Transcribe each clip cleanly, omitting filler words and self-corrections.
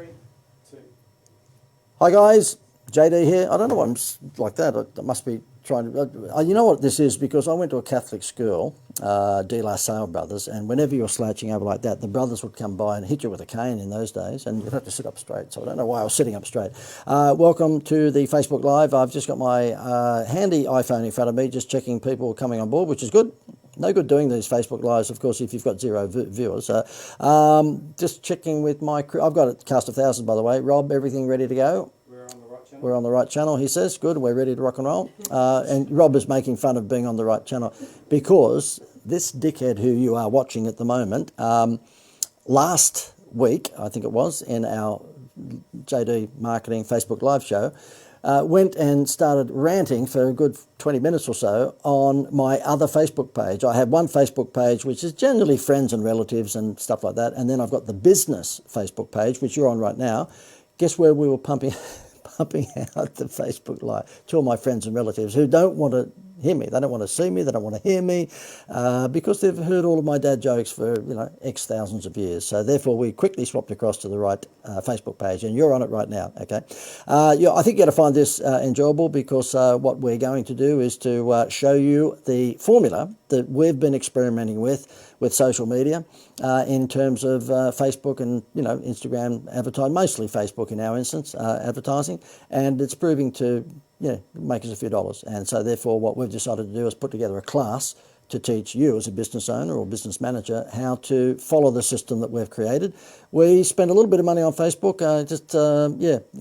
3, 2. Hi guys, JD here. I don't know why I'm like that. I must be trying to. You know what this is? Because I went to a Catholic school, De La Salle Brothers, and whenever you're slouching over like that, the brothers would come by and hit you with a cane in those days, and you'd have to sit up straight. So I don't know why I was sitting up straight. Welcome to the Facebook Live. I've just got my handy iPhone in front of me, just checking people coming on board, which is good. No good doing these Facebook Lives, of course, if you've got zero viewers. Just checking with my crew. I've got a cast of thousands, by the way. Rob, everything ready to go? We're on the right channel. We're on the right channel, he says. Good, we're ready to rock and roll. And Rob is making fun of being on the right channel because this dickhead who you are watching at the moment, last week, I think it was, in our JD Marketing Facebook Live show, went and started ranting for a good 20 minutes or so on my other Facebook page. I have one Facebook page, which is generally friends and relatives and stuff like that. And then I've got the business Facebook page, which you're on right now. Guess where we were pumping out the Facebook Live? Two of my friends and relatives who don't want to hear me. They don't want to see me. They don't want to hear me because they've heard all of my dad jokes for, X thousands of years. So therefore, we quickly swapped across to the right Facebook page, and you're on it right now, okay? I think you're going to find this enjoyable because what we're going to do is to show you the formula that we've been experimenting with social media in terms of Facebook and, Instagram advertising, mostly Facebook in our instance, advertising, and it's proving to make us a few dollars. And so therefore what we've decided to do is put together a class to teach you as a business owner or business manager how to follow the system that we've created. We spend a little bit of money on Facebook,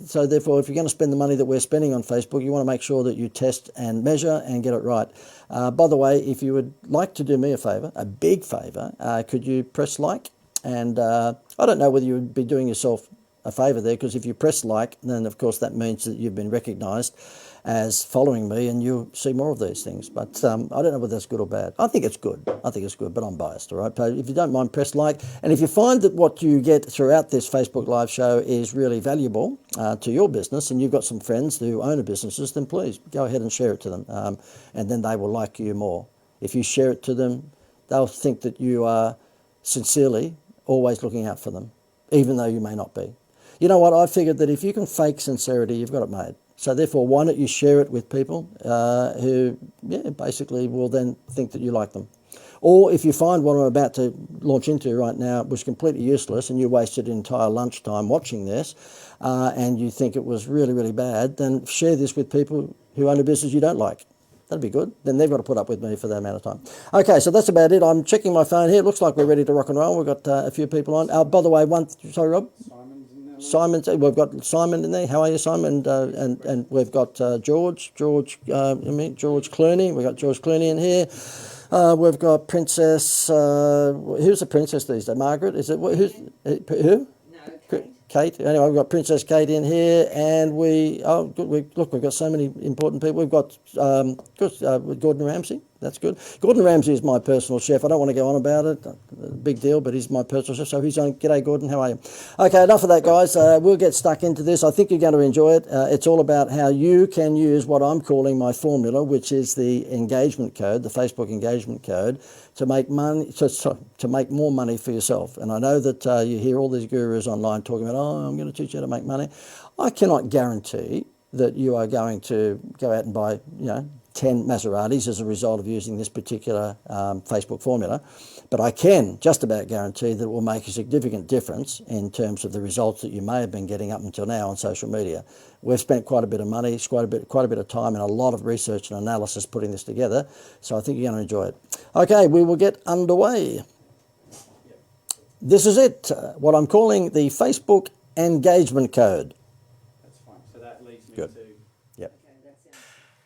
so therefore if you're going to spend the money that we're spending on Facebook, you want to make sure that you test and measure and get it right. By the way, if you would like to do me a favour, a big favour, could you press like? And I don't know whether you would be doing yourself a favour there, because if you press like, then of course that means that you've been recognised as following me and you'll see more of these things. But I don't know whether that's good or bad. I think it's good. But I'm biased, all right? But if you don't mind, press like. And if you find that what you get throughout this Facebook Live show is really valuable to your business, and you've got some friends who own businesses, then please go ahead and share it to them. And then they will like you more. If you share it to them, they'll think that you are sincerely always looking out for them, even though you may not be. You know what? I figured that if you can fake sincerity, you've got it made. So therefore, why don't you share it with people who basically will then think that you like them. Or if you find what I'm about to launch into right now was completely useless and you wasted entire lunchtime watching this and you think it was really, really bad, then share this with people who own a business you don't like. That'd be good. Then they've got to put up with me for that amount of time. Okay, so that's about it. I'm checking my phone here. It looks like we're ready to rock and roll. We've got a few people on. By the way, sorry, Rob? We've got Simon in there. How are you, Simon? And we've got George Clooney. We've got George Clooney in here. We've got Princess. Who's the princess these days? Margaret? Is it who? No, Kate. Anyway, we've got Princess Kate in here, and we've got so many important people. We've got Gordon Ramsay. That's good. Gordon Ramsay is my personal chef. I don't want to go on about it. Big deal, but he's my personal chef. So he's on. G'day, Gordon. How are you? Okay, enough of that, guys. We'll get stuck into this. I think you're going to enjoy it. It's all about how you can use what I'm calling my formula, which is the engagement code, the Facebook engagement code, to make money, to make more money for yourself. And I know that you hear all these gurus online talking about, I'm going to teach you how to make money. I cannot guarantee that you are going to go out and buy, 10 Maseratis as a result of using this particular Facebook formula. But I can just about guarantee that it will make a significant difference in terms of the results that you may have been getting up until now on social media. We've spent quite a bit of money, quite a bit of time and a lot of research and analysis putting this together. So I think you're going to enjoy it. Okay, we will get underway. This is it, what I'm calling the Facebook engagement code. That's fine. So that leads me Good. to... Yep.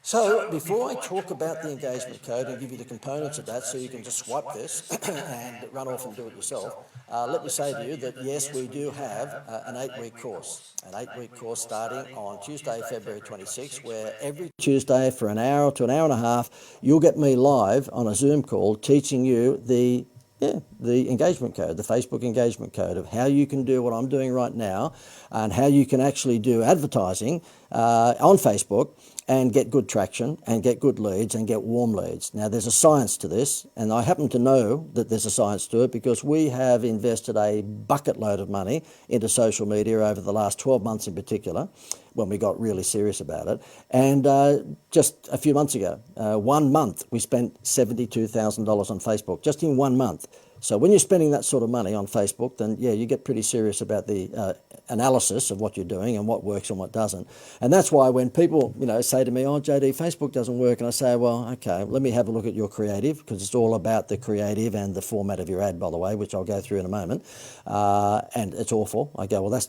So before I talk about the engagement code and give you the components of that so you can just swipe this and run off and do it yourself, let me say to you that yes, we do have an 8-week course. An 8-week course starting on Tuesday, February 26th, where every Tuesday for an hour to an hour and a half, you'll get me live on a Zoom call teaching you the Yeah, the engagement code, the Facebook engagement code of how you can do what I'm doing right now and how you can actually do advertising on Facebook and get good traction and get good leads and get warm leads. Now, there's a science to this, and I happen to know that there's a science to it because we have invested a bucket load of money into social media over the last 12 months in particular, when we got really serious about it. And just a few months ago, 1 month, we spent $72,000 on Facebook, just in 1 month. So when you're spending that sort of money on Facebook, then yeah, you get pretty serious about the analysis of what you're doing and what works and what doesn't. And that's why when people, say to me, "Oh, JD, Facebook doesn't work," and I say, "Well, okay, let me have a look at your creative," because it's all about the creative and the format of your ad, by the way, which I'll go through in a moment. And it's awful. I go, "Well, that's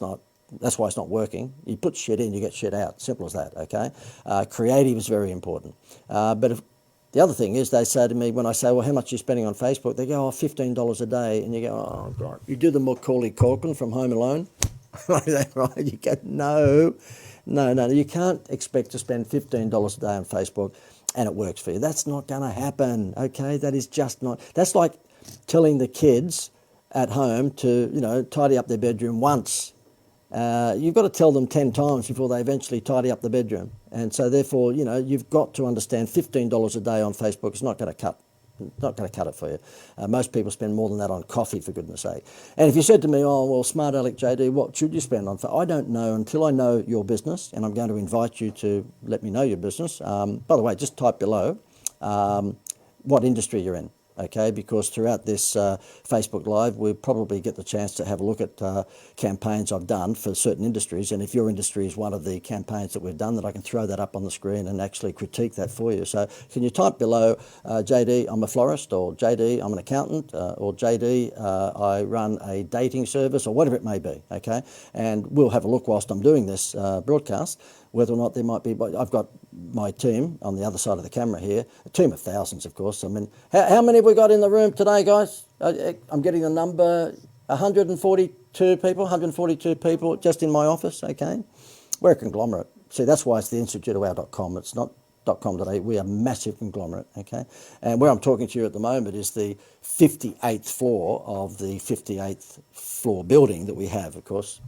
why it's not working." You put shit in, you get shit out. Simple as that, okay? Creative is very important. The other thing is they say to me when I say, "Well, how much are you spending on Facebook?" They go, "Oh, $15 a day." And you go, "Oh, God." You do the Macaulay Culkin from Home Alone. Like that, right? You go, no, you can't expect to spend $15 a day on Facebook and it works for you. That's not going to happen, okay? That is just not. That's like telling the kids at home to, tidy up their bedroom once. You've got to tell them 10 times before they eventually tidy up the bedroom. And so therefore, you've got to understand $15 a day on Facebook is not going to cut it for you. Most people spend more than that on coffee, for goodness sake. And if you said to me, "Oh, well, Smart Alec JD, what should you spend on?" I don't know until I know your business, and I'm going to invite you to let me know your business. By the way, just type below what industry you're in. Okay, because throughout this Facebook Live, we'll probably get the chance to have a look at campaigns I've done for certain industries. And if your industry is one of the campaigns that we've done, that I can throw that up on the screen and actually critique that for you. So can you type below, JD, I'm a florist, or JD, I'm an accountant, or JD, I run a dating service, or whatever it may be, okay? And we'll have a look whilst I'm doing this broadcast, whether or not there might be, but I've got my team on the other side of the camera here, a team of thousands, of course. I mean, how many have we got in the room today, guys? I'm getting the number 142 people just in my office, okay? We're a conglomerate. See, that's why it's the instituteofwow.com. It's not .com.au. We are a massive conglomerate, okay? And where I'm talking to you at the moment is the 58th floor of the 58th floor building that we have, of course.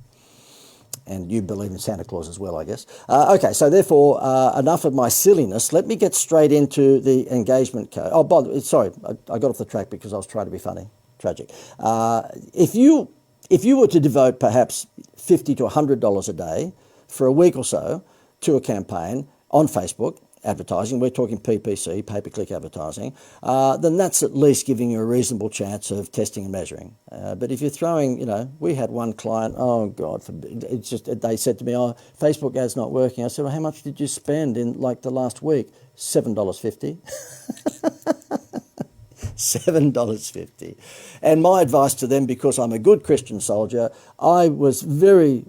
And you believe in Santa Claus as well, I guess. Okay, so therefore, enough of my silliness. Let me get straight into the engagement code. Oh, by the way, sorry, I got off the track because I was trying to be funny. Tragic. If you were to devote perhaps $50 to $100 a day for a week or so to a campaign on Facebook advertising, we're talking PPC, pay-per-click advertising, then that's at least giving you a reasonable chance of testing and measuring. But if you're throwing, we had one client, oh God, it's just, they said to me, "Oh, Facebook ad's not working." I said, "Well, how much did you spend in like the last week?" $7.50. $7.50. And my advice to them, because I'm a good Christian soldier, I was very,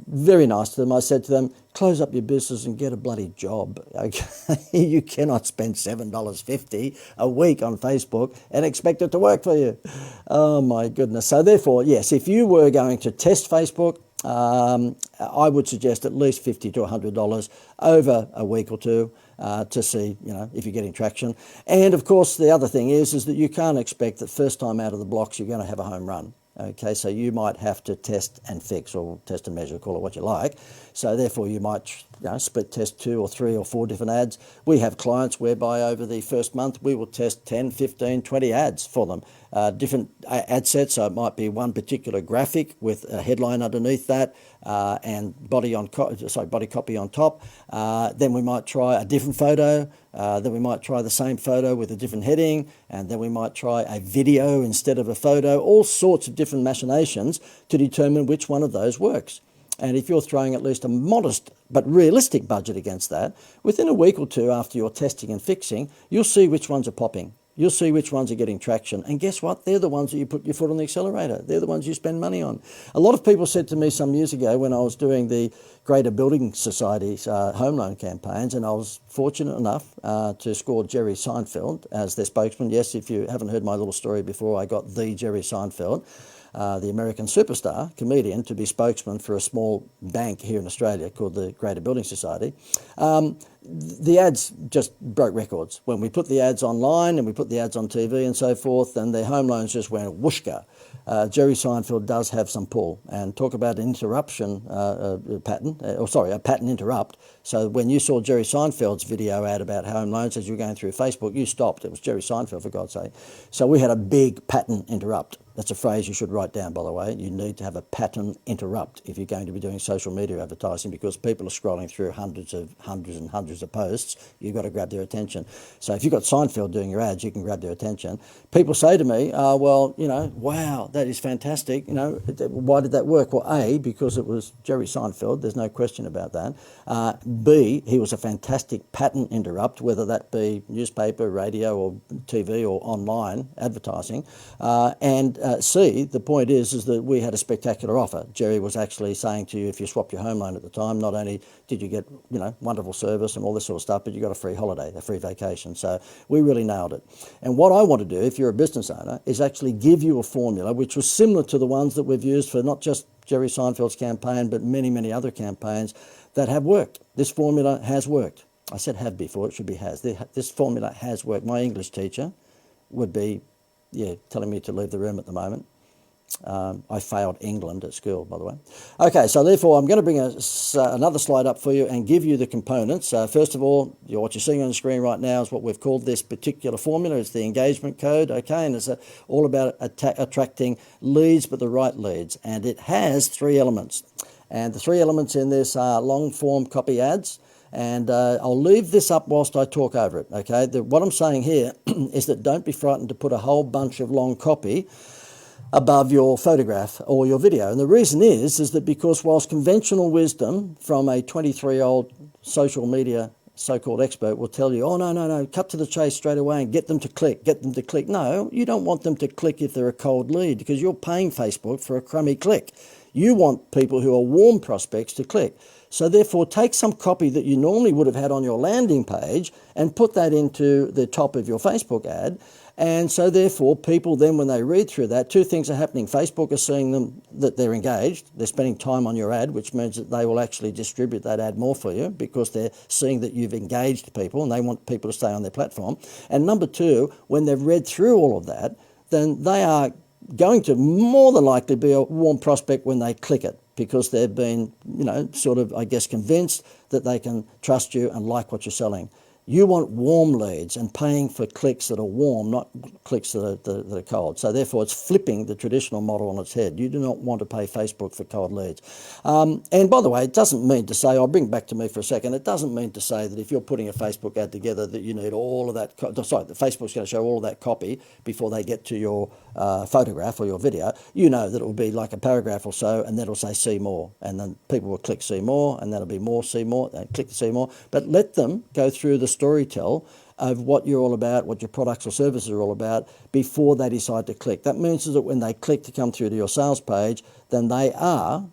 very nice to them. I said to them, "Close up your business and get a bloody job." Okay? You cannot spend $7.50 a week on Facebook and expect it to work for you. Oh my goodness. So therefore, yes, if you were going to test Facebook, I would suggest at least $50 to $100 over a week or two to see, if you're getting traction. And of course, the other thing is that you can't expect that first time out of the blocks you're going to have a home run. Okay, so you might have to test and fix, or test and measure, call it what you like. So therefore you might split test 2 or 3 or 4 different ads. We have clients whereby over the first month we will test 10, 15, 20 ads for them. Different ad sets, so it might be one particular graphic with a headline underneath that and body copy on top. Then we might try a different photo. Then we might try the same photo with a different heading, and then we might try a video instead of a photo. All sorts of different machinations to determine which one of those works. And if you're throwing at least a modest but realistic budget against that, within a week or two after your testing and fixing, you'll see which ones are popping. You'll see which ones are getting traction. And guess what? They're the ones that you put your foot on the accelerator. They're the ones you spend money on. A lot of people said to me some years ago when I was doing the Greater Building Society's home loan campaigns, and I was fortunate enough to score Jerry Seinfeld as their spokesman. Yes, if you haven't heard my little story before, I got the Jerry Seinfeld. the American superstar comedian, to be spokesman for a small bank here in Australia called the Greater Building Society. The ads just broke records. When we put the ads online and we put the ads on TV and so forth, and their home loans just went whooshka. Jerry Seinfeld does have some pull, and talk about an interruption pattern, a pattern interrupt. So when you saw Jerry Seinfeld's video ad about home loans as you were going through Facebook, you stopped. It was Jerry Seinfeld, for God's sake. So we had a big pattern interrupt. That's a phrase you should write down, by the way. You need to have a pattern interrupt if you're going to be doing social media advertising, because people are scrolling through hundreds and hundreds of posts. You've got to grab their attention. So if you've got Seinfeld doing your ads, you can grab their attention. People say to me, well, wow, that is fantastic. Why did that work? Well, A, because it was Jerry Seinfeld. There's no question about that. B, he was a fantastic pattern interrupt, whether that be newspaper, radio or TV or online advertising. C, the point is that we had a spectacular offer. Jerry was actually saying to you, if you swap your home loan at the time, not only did you get, wonderful service and all this sort of stuff, but you got a free holiday, a free vacation. So we really nailed it. And what I want to do, if you're a business owner, is actually give you a formula which was similar to the ones that we've used for not just Jerry Seinfeld's campaign, but many, many other campaigns that have worked. This formula has worked. I said have before, it should be has. This formula has worked. My English teacher would be telling me to leave the room at the moment. I failed England at school, by the way. Okay, so therefore I'm going to bring another slide up for you and give you the components. First of all, what you're seeing on the screen right now is what we've called this particular formula. It's the engagement code, okay, and it's all about attracting leads, but the right leads. And it has 3 elements. And the 3 elements in this are long-form copy ads. And I'll leave this up whilst I talk over it, okay? What I'm saying here is that don't be frightened to put a whole bunch of long copy above your photograph or your video. And the reason is that because whilst conventional wisdom from a 23-year-old social media so-called expert will tell you, oh, no, cut to the chase straight away and get them to click. No, you don't want them to click if they're a cold lead, because you're paying Facebook for a crummy click. You want people who are warm prospects to click. So therefore, take some copy that you normally would have had on your landing page and put that into the top of your Facebook ad. And so therefore, people then, when they read through that, 2 things are happening. Facebook are seeing them that they're engaged. They're spending time on your ad, which means that they will actually distribute that ad more for you, because they're seeing that you've engaged people and they want people to stay on their platform. And number 2, when they've read through all of that, then they are going to more than likely be a warm prospect when they click it, because they've been, convinced that they can trust you and like what you're selling. You want warm leads and paying for clicks that are warm, not clicks that are cold. So therefore, it's flipping the traditional model on its head. You do not want to pay Facebook for cold leads. And by the way, it doesn't mean to say, I'll bring back to me for a second, it doesn't mean to say that if you're putting a Facebook ad together that you need all of that, that Facebook's going to show all of that copy before they get to your photograph or your video. You know that it will be like a paragraph or so, and then it'll say see more. And then people will click see more, and that'll be more, see more, and click see more. But let them go through the storytell of what you're all about, what your products or services are all about, before they decide to click. That means that when they click to come through to your sales page, then they are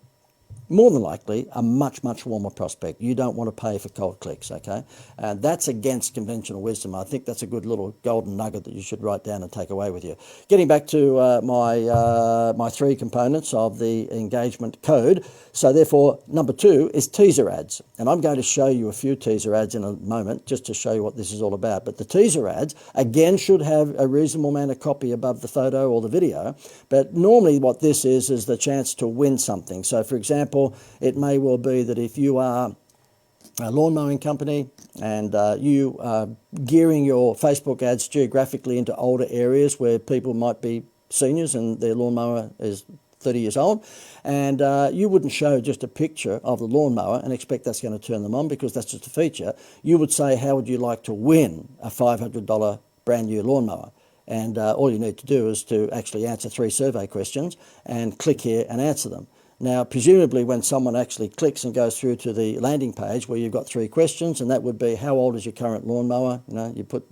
more than likely a much, much warmer prospect. You don't want to pay for cold clicks, okay? And that's against conventional wisdom. I think that's a good little golden nugget that you should write down and take away with you. Getting back to my 3 components of the engagement code. So therefore, number 2 is teaser ads. And I'm going to show you a few teaser ads in a moment, just to show you what this is all about. But the teaser ads, again, should have a reasonable amount of copy above the photo or the video. But normally what this is the chance to win something. So for example, it may well be that if you are a lawn mowing company and you are gearing your Facebook ads geographically into older areas where people might be seniors and their lawnmower is 30 years old, and you wouldn't show just a picture of the lawnmower and expect that's going to turn them on, because that's just a feature. You would say, how would you like to win a $500 brand new lawnmower? And all you need to do is to actually answer 3 survey questions and click here and answer them. Now, presumably when someone actually clicks and goes through to the landing page where you've got 3 questions, and that would be, how old is your current lawnmower? You put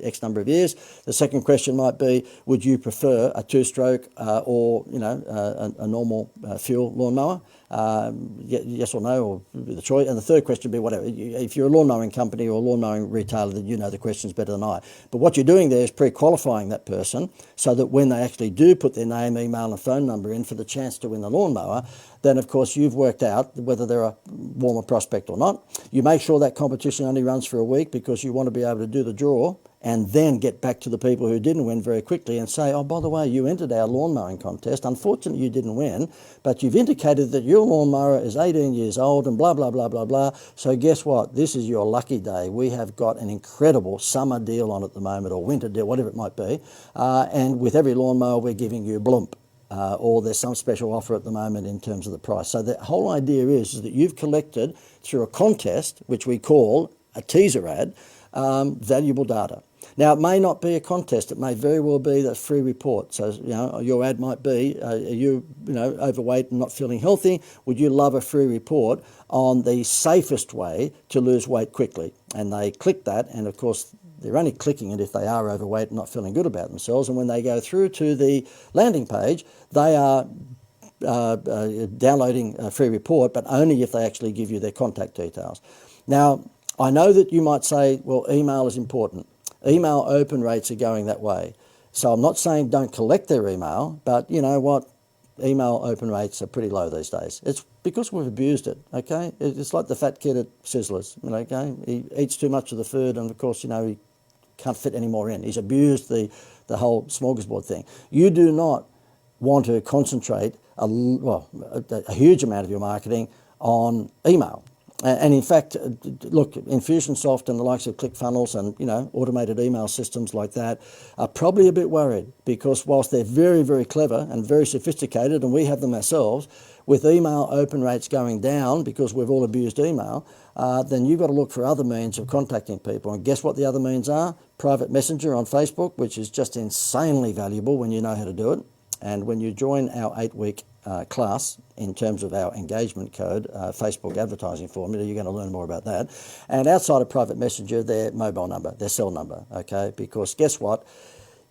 X number of years. The second question might be, would you prefer a 2-stroke or a normal fuel lawnmower? yes or no, or the choice. And the third question would be whatever. If you're a lawn mowing company or a lawn mowing retailer, then you know the questions better than I. But what you're doing there is pre-qualifying that person so that when they actually do put their name, email and phone number in for the chance to win the lawnmower, then of course you've worked out whether they're a warmer prospect or not. You make sure that competition only runs for a week because you want to be able to do the draw and then get back to the people who didn't win very quickly and say, oh, by the way, you entered our lawn mowing contest. Unfortunately, you didn't win, but you've indicated that your lawnmower is 18 years old and blah, blah, blah, blah, blah. So guess what? This is your lucky day. We have got an incredible summer deal on at the moment, or winter deal, whatever it might be. And with every lawnmower, we're giving you Blump. Or there's some special offer at the moment in terms of the price. So the whole idea is that you've collected through a contest, which we call a teaser ad, valuable data. Now, it may not be a contest. It may very well be that free report. So, your ad might be, are you overweight and not feeling healthy? Would you love a free report on the safest way to lose weight quickly? And they click that, and of course, they're only clicking it if they are overweight and not feeling good about themselves. And when they go through to the landing page, they are downloading a free report, but only if they actually give you their contact details. Now, I know that you might say, well, email is important. Email open rates are going that way. So I'm not saying don't collect their email, but you know what? Email open rates are pretty low these days. It's because we've abused it, okay? It's like the fat kid at Sizzlers, okay? He eats too much of the food and of course, he can't fit any more in. He's abused the whole smorgasbord thing. You do not want to concentrate a huge amount of your marketing on email. And in fact, look, Infusionsoft and the likes of ClickFunnels and, automated email systems like that are probably a bit worried because whilst they're very, very clever and very sophisticated, and we have them ourselves, with email open rates going down because we've all abused email, then you've got to look for other means of contacting people. And guess what the other means are? Private Messenger on Facebook, which is just insanely valuable when you know how to do it. And when you join our 8-week class in terms of our engagement code, Facebook advertising formula, you're going to learn more about that. And outside of Private Messenger, their mobile number, their cell number, okay? Because guess what?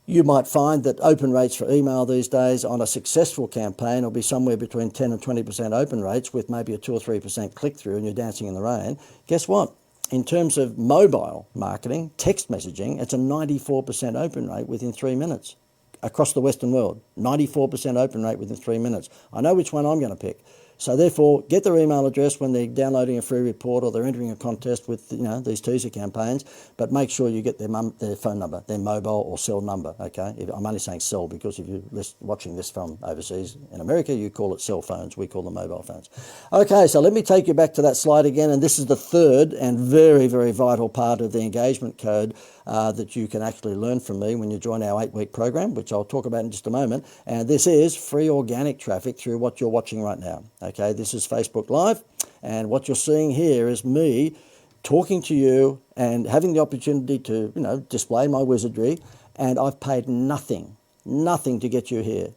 You might find that open rates for email these days on a successful campaign will be somewhere between 10 and 20% open rates with maybe a 2 or 3% click-through and you're dancing in the rain. Guess what? In terms of mobile marketing, text messaging, it's a 94% open rate within 3 minutes. Across the Western world, 94% open rate within 3 minutes. I know which one I'm going to pick. So therefore, get their email address when they're downloading a free report or they're entering a contest with these teaser campaigns, but make sure you get their phone number, their mobile or cell number, okay? I'm only saying cell because if you're watching this from overseas, in America, you call it cell phones, we call them mobile phones. Okay, so let me take you back to that slide again, and this is the third and very, very vital part of the engagement code that you can actually learn from me when you join our 8-week program, which I'll talk about in just a moment. And this is free organic traffic through what you're watching right now. Okay, this is Facebook Live, and what you're seeing here is me talking to you and having the opportunity to, display my wizardry, and I've paid nothing to get you here.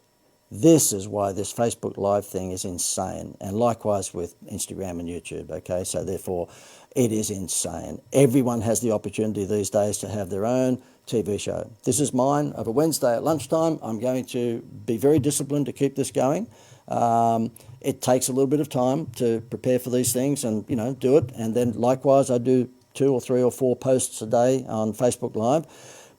This is why this Facebook Live thing is insane, and likewise with Instagram and YouTube, okay? So therefore, it is insane. Everyone has the opportunity these days to have their own TV show. This is mine of a Wednesday at lunchtime. I'm going to be very disciplined to keep this going. It takes a little bit of time to prepare for these things and, do it. And then likewise, I do 2 or 3 or 4 posts a day on Facebook Live.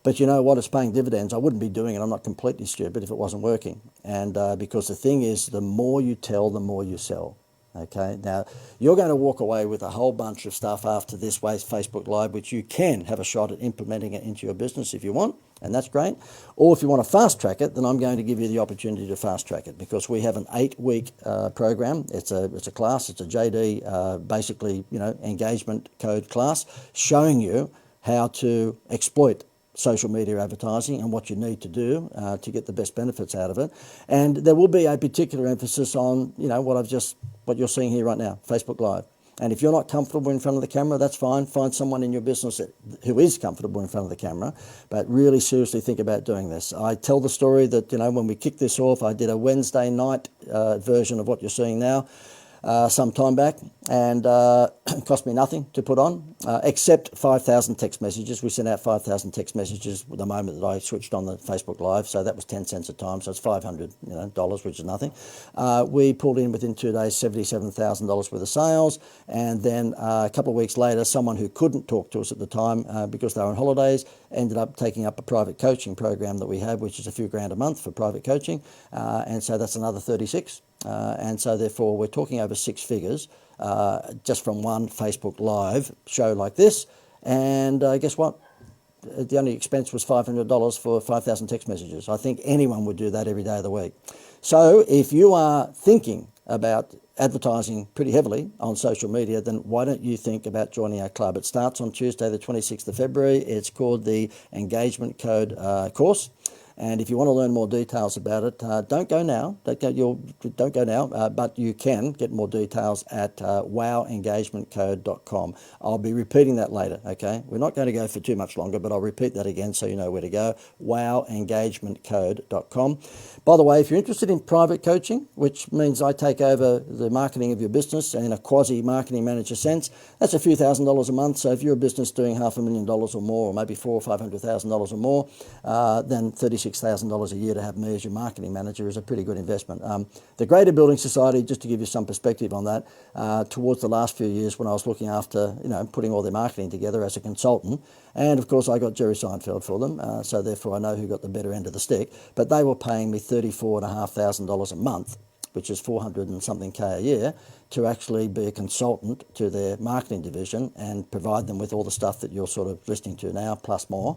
But you know what? It's paying dividends. I wouldn't be doing it. I'm not completely stupid if it wasn't working. And because the thing is, the more you tell, the more you sell. Okay, now you're going to walk away with a whole bunch of stuff after this Facebook Live, which you can have a shot at implementing it into your business if you want, and that's great. Or if you want to fast track it, then I'm going to give you the opportunity to fast track it because we have an 8-week program. It's a class. It's a JD, basically, engagement code class showing you how to exploit social media advertising and what you need to do to get the best benefits out of it. And there will be a particular emphasis on, what you're seeing here right now, Facebook Live. And if you're not comfortable in front of the camera, that's fine. Find someone in your business who is comfortable in front of the camera, but really seriously think about doing this. I tell the story that, when we kicked this off, I did a Wednesday night version of what you're seeing now. some time back, and it cost me nothing to put on, except 5,000 text messages. We sent out 5,000 text messages the moment that I switched on the Facebook Live, so that was 10 cents a time, so it's $500 which is nothing. We pulled in within 2 days $77,000 worth of sales, and then a couple of weeks later, someone who couldn't talk to us at the time because they were on holidays ended up taking up a private coaching program that we have, which is a few grand a month for private coaching, and so that's another 36. And so therefore we're talking over six figures just from one Facebook Live show like this. And guess what? The only expense was $500 for 5,000 text messages. I think anyone would do that every day of the week. So if you are thinking about advertising pretty heavily on social media, then why don't you think about joining our club? It starts on Tuesday the 26th of February. It's called the Engagement Code course. And if you want to learn more details about it, don't go now. Don't go now, but you can get more details at wowengagementcode.com. I'll be repeating that later, okay? We're not going to go for too much longer, but I'll repeat that again so you know where to go. wowengagementcode.com. By the way, if you're interested in private coaching, which means I take over the marketing of your business in a quasi-marketing manager sense, that's a few $1,000s a month. So if you're a business doing $500,000 or more, or maybe $400,000 or $500,000 or more, then $36,000 a year to have me as your marketing manager is a pretty good investment. The Greater Building Society, just to give you some perspective on that, towards the last few years when I was looking after, putting all their marketing together as a consultant, and of course I got Jerry Seinfeld for them, so therefore I know who got the better end of the stick, but they were paying me $34,500 a month, which is 400 and something K a year, to actually be a consultant to their marketing division and provide them with all the stuff that you're sort of listening to now, plus more.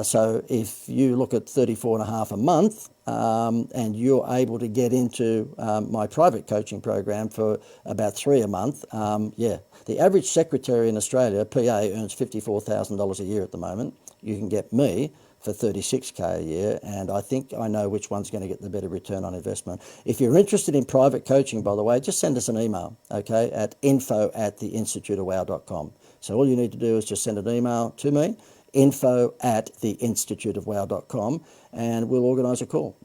So if you look at 34.5 a month, and you're able to get into my private coaching program for about $3 a month, the average secretary in Australia, PA, earns $54,000 a year at the moment. You can get me for $36K a year, and I think I know which one's going to get the better return on investment. If you're interested in private coaching, by the way, just send us an email, okay, at info@theinstituteofwow.com. So all you need to do is just send an email to me, info@theinstituteofwow.com, and we'll organise a call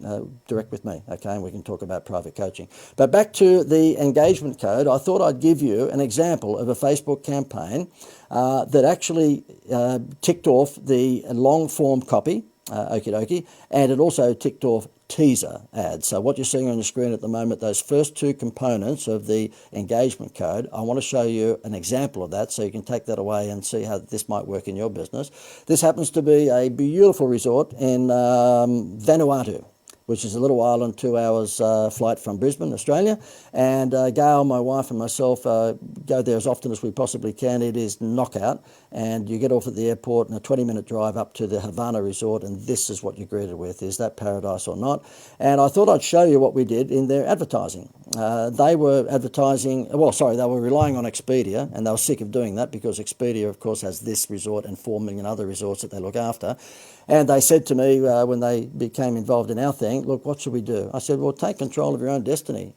direct with me, okay, and we can talk about private coaching. But back to the engagement code, I thought I'd give you an example of a Facebook campaign that actually ticked off the long form copy, okie dokie, and it also ticked off teaser ads. So what you're seeing on your screen at the moment, those first two components of the engagement code, I want to show you an example of that so you can take that away and see how this might work in your business. This happens to be a beautiful resort in Vanuatu, which is a little island 2 hours flight from Brisbane, Australia. And Gail, my wife, and myself go there as often as we possibly can. It is knockout. And you get off at the airport and a 20-minute drive up to the Havana Resort, and this is what you're greeted with. Is that paradise or not? And I thought I'd show you what we did in their advertising. They were advertising, they were relying on Expedia, and they were sick of doing that because Expedia, of course, has this resort and 4 million other resorts that they look after. And they said to me when they became involved in our thing, look, what should we do? I said, well, take control of your own destiny.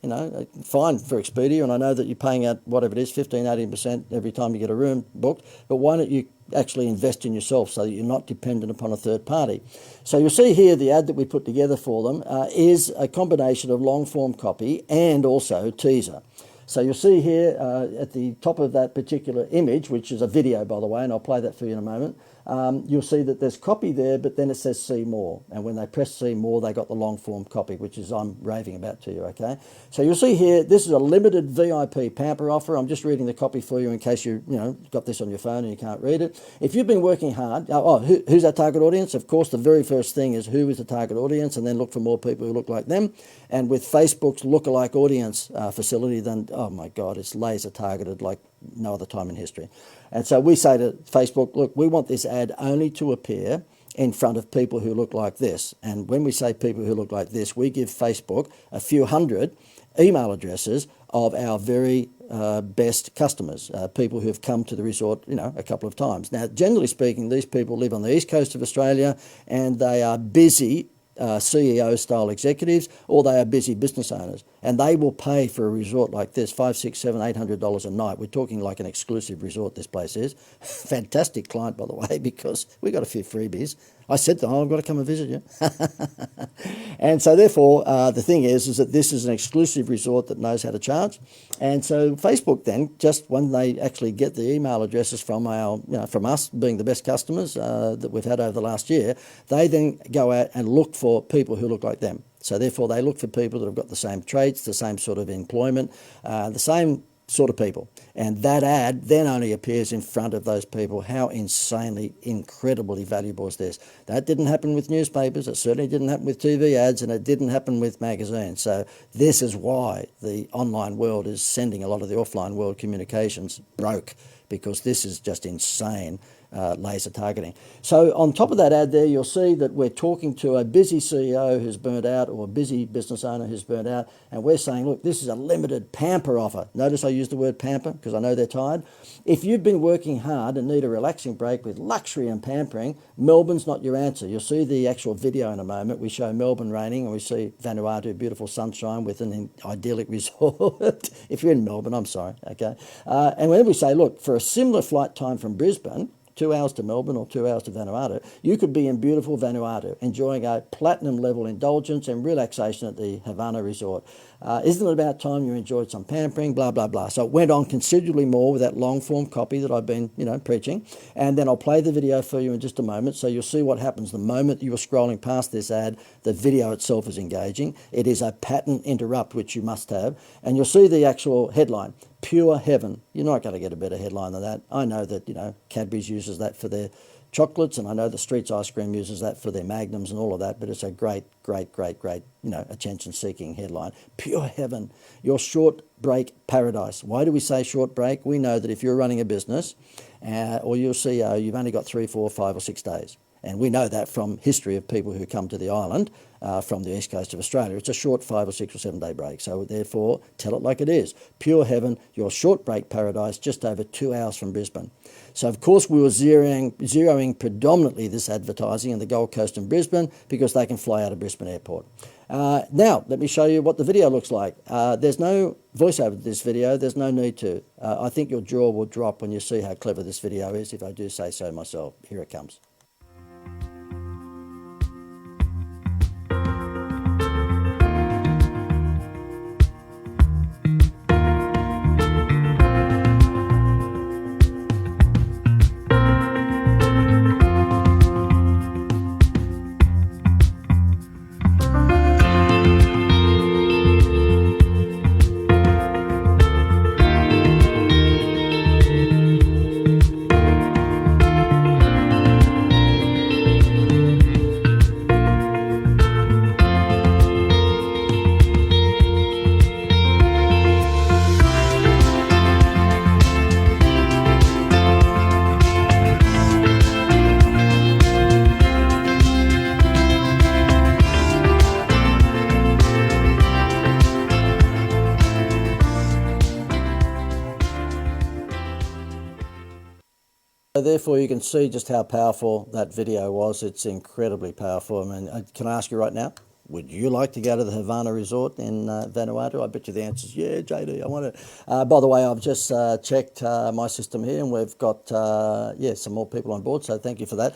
Fine for Expedia, and I know that you're paying out whatever it is, 15-18% every time you get a room booked, but why don't you actually invest in yourself so that you're not dependent upon a third party? So you'll see here the ad that we put together for them is a combination of long form copy and also teaser. So you'll see here at the top of that particular image, which is a video, by the way, and I'll play that for you in a moment, you'll see that there's copy there, but then it says see more. And when they press see more, they got the long form copy, which is I'm raving about to you, okay? So you'll see here, this is a limited VIP pamper offer. I'm just reading the copy for you in case you got this on your phone and you can't read it. If you've been working hard, who's our target audience? Of course, the very first thing is who is the target audience, and then look for more people who look like them. And with Facebook's lookalike audience facility, then, oh my God, it's laser targeted like no other time in history. And so we say to Facebook, look, we want this ad only to appear in front of people who look like this. And when we say people who look like this, we give Facebook a few hundred email addresses of our very best customers, people who have come to the resort, a couple of times. Now, generally speaking, these people live on the east coast of Australia, and they are busy CEO-style executives, or they are busy business owners. and they will pay for a resort like this $500, $600, $700, $800 a night. We're talking like an exclusive resort. This place is fantastic client, by the way, because we got a few freebies. I said to them, I've got to come and visit you. And so therefore, the thing is that this is an exclusive resort that knows how to charge. And so Facebook then, just when they actually get the email addresses from from us being the best customers that we've had over the last year, they then go out and look for people who look like them. So therefore, they look for people that have got the same traits, the same sort of employment, the same sort of people. And that ad then only appears in front of those people. How insanely, incredibly valuable is this? That didn't happen with newspapers. It certainly didn't happen with TV ads, and it didn't happen with magazines. So this is why the online world is sending a lot of the offline world communications broke, because this is just insane. Laser targeting. So on top of that ad there, you'll see that we're talking to a busy CEO who's burnt out, or a busy business owner who's burnt out, and we're saying, look, this is a limited pamper offer. Notice I use the word pamper because I know they're tired. If you've been working hard and need a relaxing break with luxury and pampering, Melbourne's not your answer. You'll see the actual video in a moment. We show Melbourne raining, and we see Vanuatu, beautiful sunshine with an idyllic resort. If you're in Melbourne, I'm sorry, okay? And when we say, look, for a similar flight time from Brisbane, 2 hours to Melbourne or 2 hours to Vanuatu, you could be in beautiful Vanuatu, enjoying a platinum level indulgence and relaxation at the Havana Resort. Isn't it about time you enjoyed some pampering, blah, blah, blah. So it went on considerably more with that long form copy that I've been, preaching. And then I'll play the video for you in just a moment. So you'll see what happens the moment you are scrolling past this ad. The video itself is engaging. It is a pattern interrupt, which you must have. And you'll see the actual headline. Pure heaven. You're not going to get a better headline than that. I know that, Cadbury's uses that for their chocolates, and I know the Streets Ice Cream uses that for their Magnums and all of that, but it's a great, attention-seeking headline. Pure heaven. Your short break paradise. Why do we say short break? We know that if you're running a business or you're a CEO, you've only got 3, 4, 5 or 6 days. And we know that from history of people who come to the island from the east coast of Australia. It's a short 5 or 6 or 7 day break. So therefore, tell it like it is. Pure heaven, your short break paradise, just over 2 hours from Brisbane. So of course we were zeroing predominantly this advertising in the Gold Coast and Brisbane because they can fly out of Brisbane Airport. Now, let me show you what the video looks like. There's no voiceover to this video. There's no need to. I think your jaw will drop when you see how clever this video is, if I do say so myself. Here it comes. So therefore, you can see just how powerful that video was. It's incredibly powerful. I mean, can I ask you right now, would you like to go to the Havana Resort in Vanuatu? I bet you the answer is, yeah, JD, I want to. By the way, I've just checked my system here, and we've got, some more people on board, so thank you for that.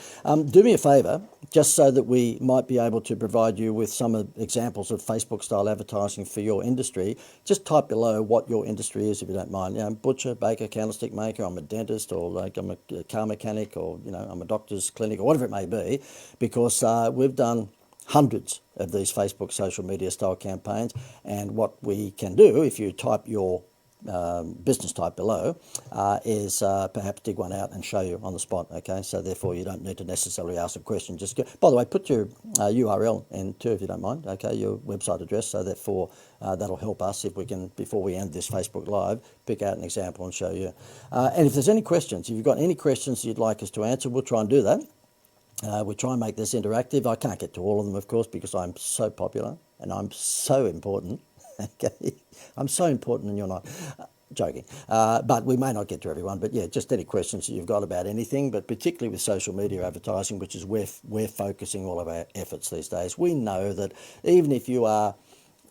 Do me a favour, just so that we might be able to provide you with some examples of Facebook-style advertising for your industry. Just type below what your industry is, if you don't mind. Butcher, baker, candlestick maker, I'm a dentist, or like I'm a car mechanic, or, I'm a doctor's clinic, or whatever it may be, because we've done hundreds of these Facebook social media style campaigns, and what we can do, if you type your business type below, is perhaps dig one out and show you on the spot. Okay, so therefore you don't need to necessarily ask a question. Just go, by the way, put your URL in too, if you don't mind. Okay, your website address. So therefore that'll help us if we can, before we end this Facebook Live, pick out an example and show you. And if there's any questions, if you've got any questions you'd like us to answer, we'll try and do that. We try and make this interactive. I can't get to all of them, of course, because I'm so popular and I'm so important. Okay, I'm so important and you're not. Joking. But we may not get to everyone. But yeah, just any questions that you've got about anything, but particularly with social media advertising, which is where we're focusing all of our efforts these days. We know that even if you are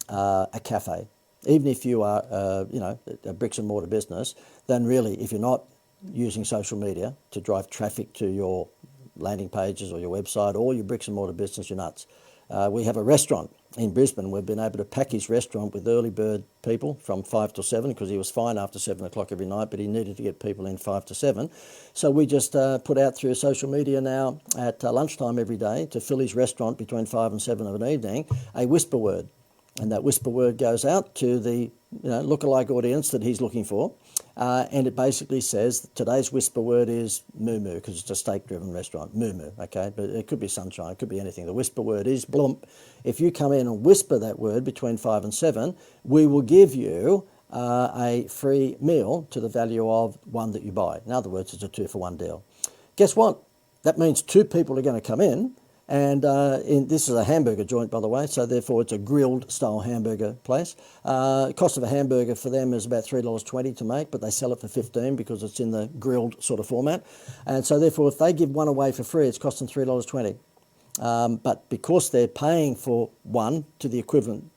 a cafe, even if you are, a bricks and mortar business, then really, if you're not using social media to drive traffic to your landing pages or your website or your bricks and mortar business, you're nuts. We have a restaurant in Brisbane. We've been able to pack his restaurant with early bird people from 5 till 7 because he was fine after 7 o'clock every night, but he needed to get people in 5 to 7. So we just put out through social media now at lunchtime every day to fill his restaurant between 5 and 7 of an evening, a whisper word. And that whisper word goes out to the lookalike audience that he's looking for. And it basically says today's whisper word is moo moo, because it's a steak-driven restaurant, moo moo, okay? But it could be sunshine, it could be anything. The whisper word is blump. If you come in and whisper that word between 5 and 7, we will give you a free meal to the value of one that you buy. In other words, it's a 2-for-1 deal. Guess what? That means 2 people are going to come in. And this is a hamburger joint, by the way, so therefore it's a grilled style hamburger place. Cost of a hamburger for them is about $3.20 to make, but they sell it for $15 because it's in the grilled sort of format. And so therefore, if they give one away for free, it's costing $3.20. But because they're paying for one to the equivalent,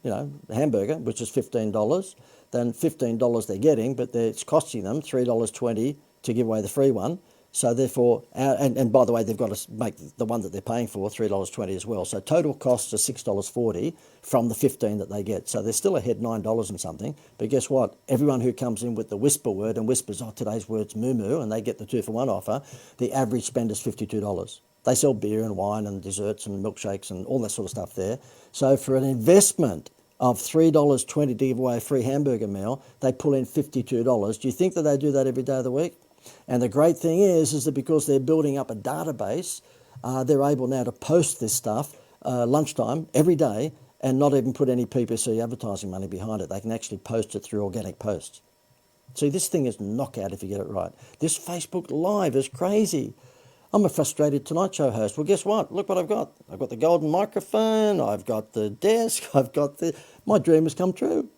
hamburger, which is $15, then $15 they're getting, but it's costing them $3.20 to give away the free one. So therefore, and by the way, they've got to make the one that they're paying for $3.20 as well. So total costs are $6.40 from the $15 that they get. So they're still ahead $9 and something. But guess what? Everyone who comes in with the whisper word and whispers, today's word's moo moo, and they get the 2-for-1 offer, the average spend is $52. They sell beer and wine and desserts and milkshakes and all that sort of stuff there. So for an investment of $3.20 to give away a free hamburger meal, they pull in $52. Do you think that they do that every day of the week? And the great thing is that because they're building up a database, they're able now to post this stuff lunchtime every day and not even put any PPC advertising money behind it. They can actually post it through organic posts. See, this thing is knockout if you get it right. This Facebook Live is crazy. I'm a frustrated Tonight Show host. Well, guess what? Look what I've got. I've got the golden microphone. I've got the desk. My dream has come true.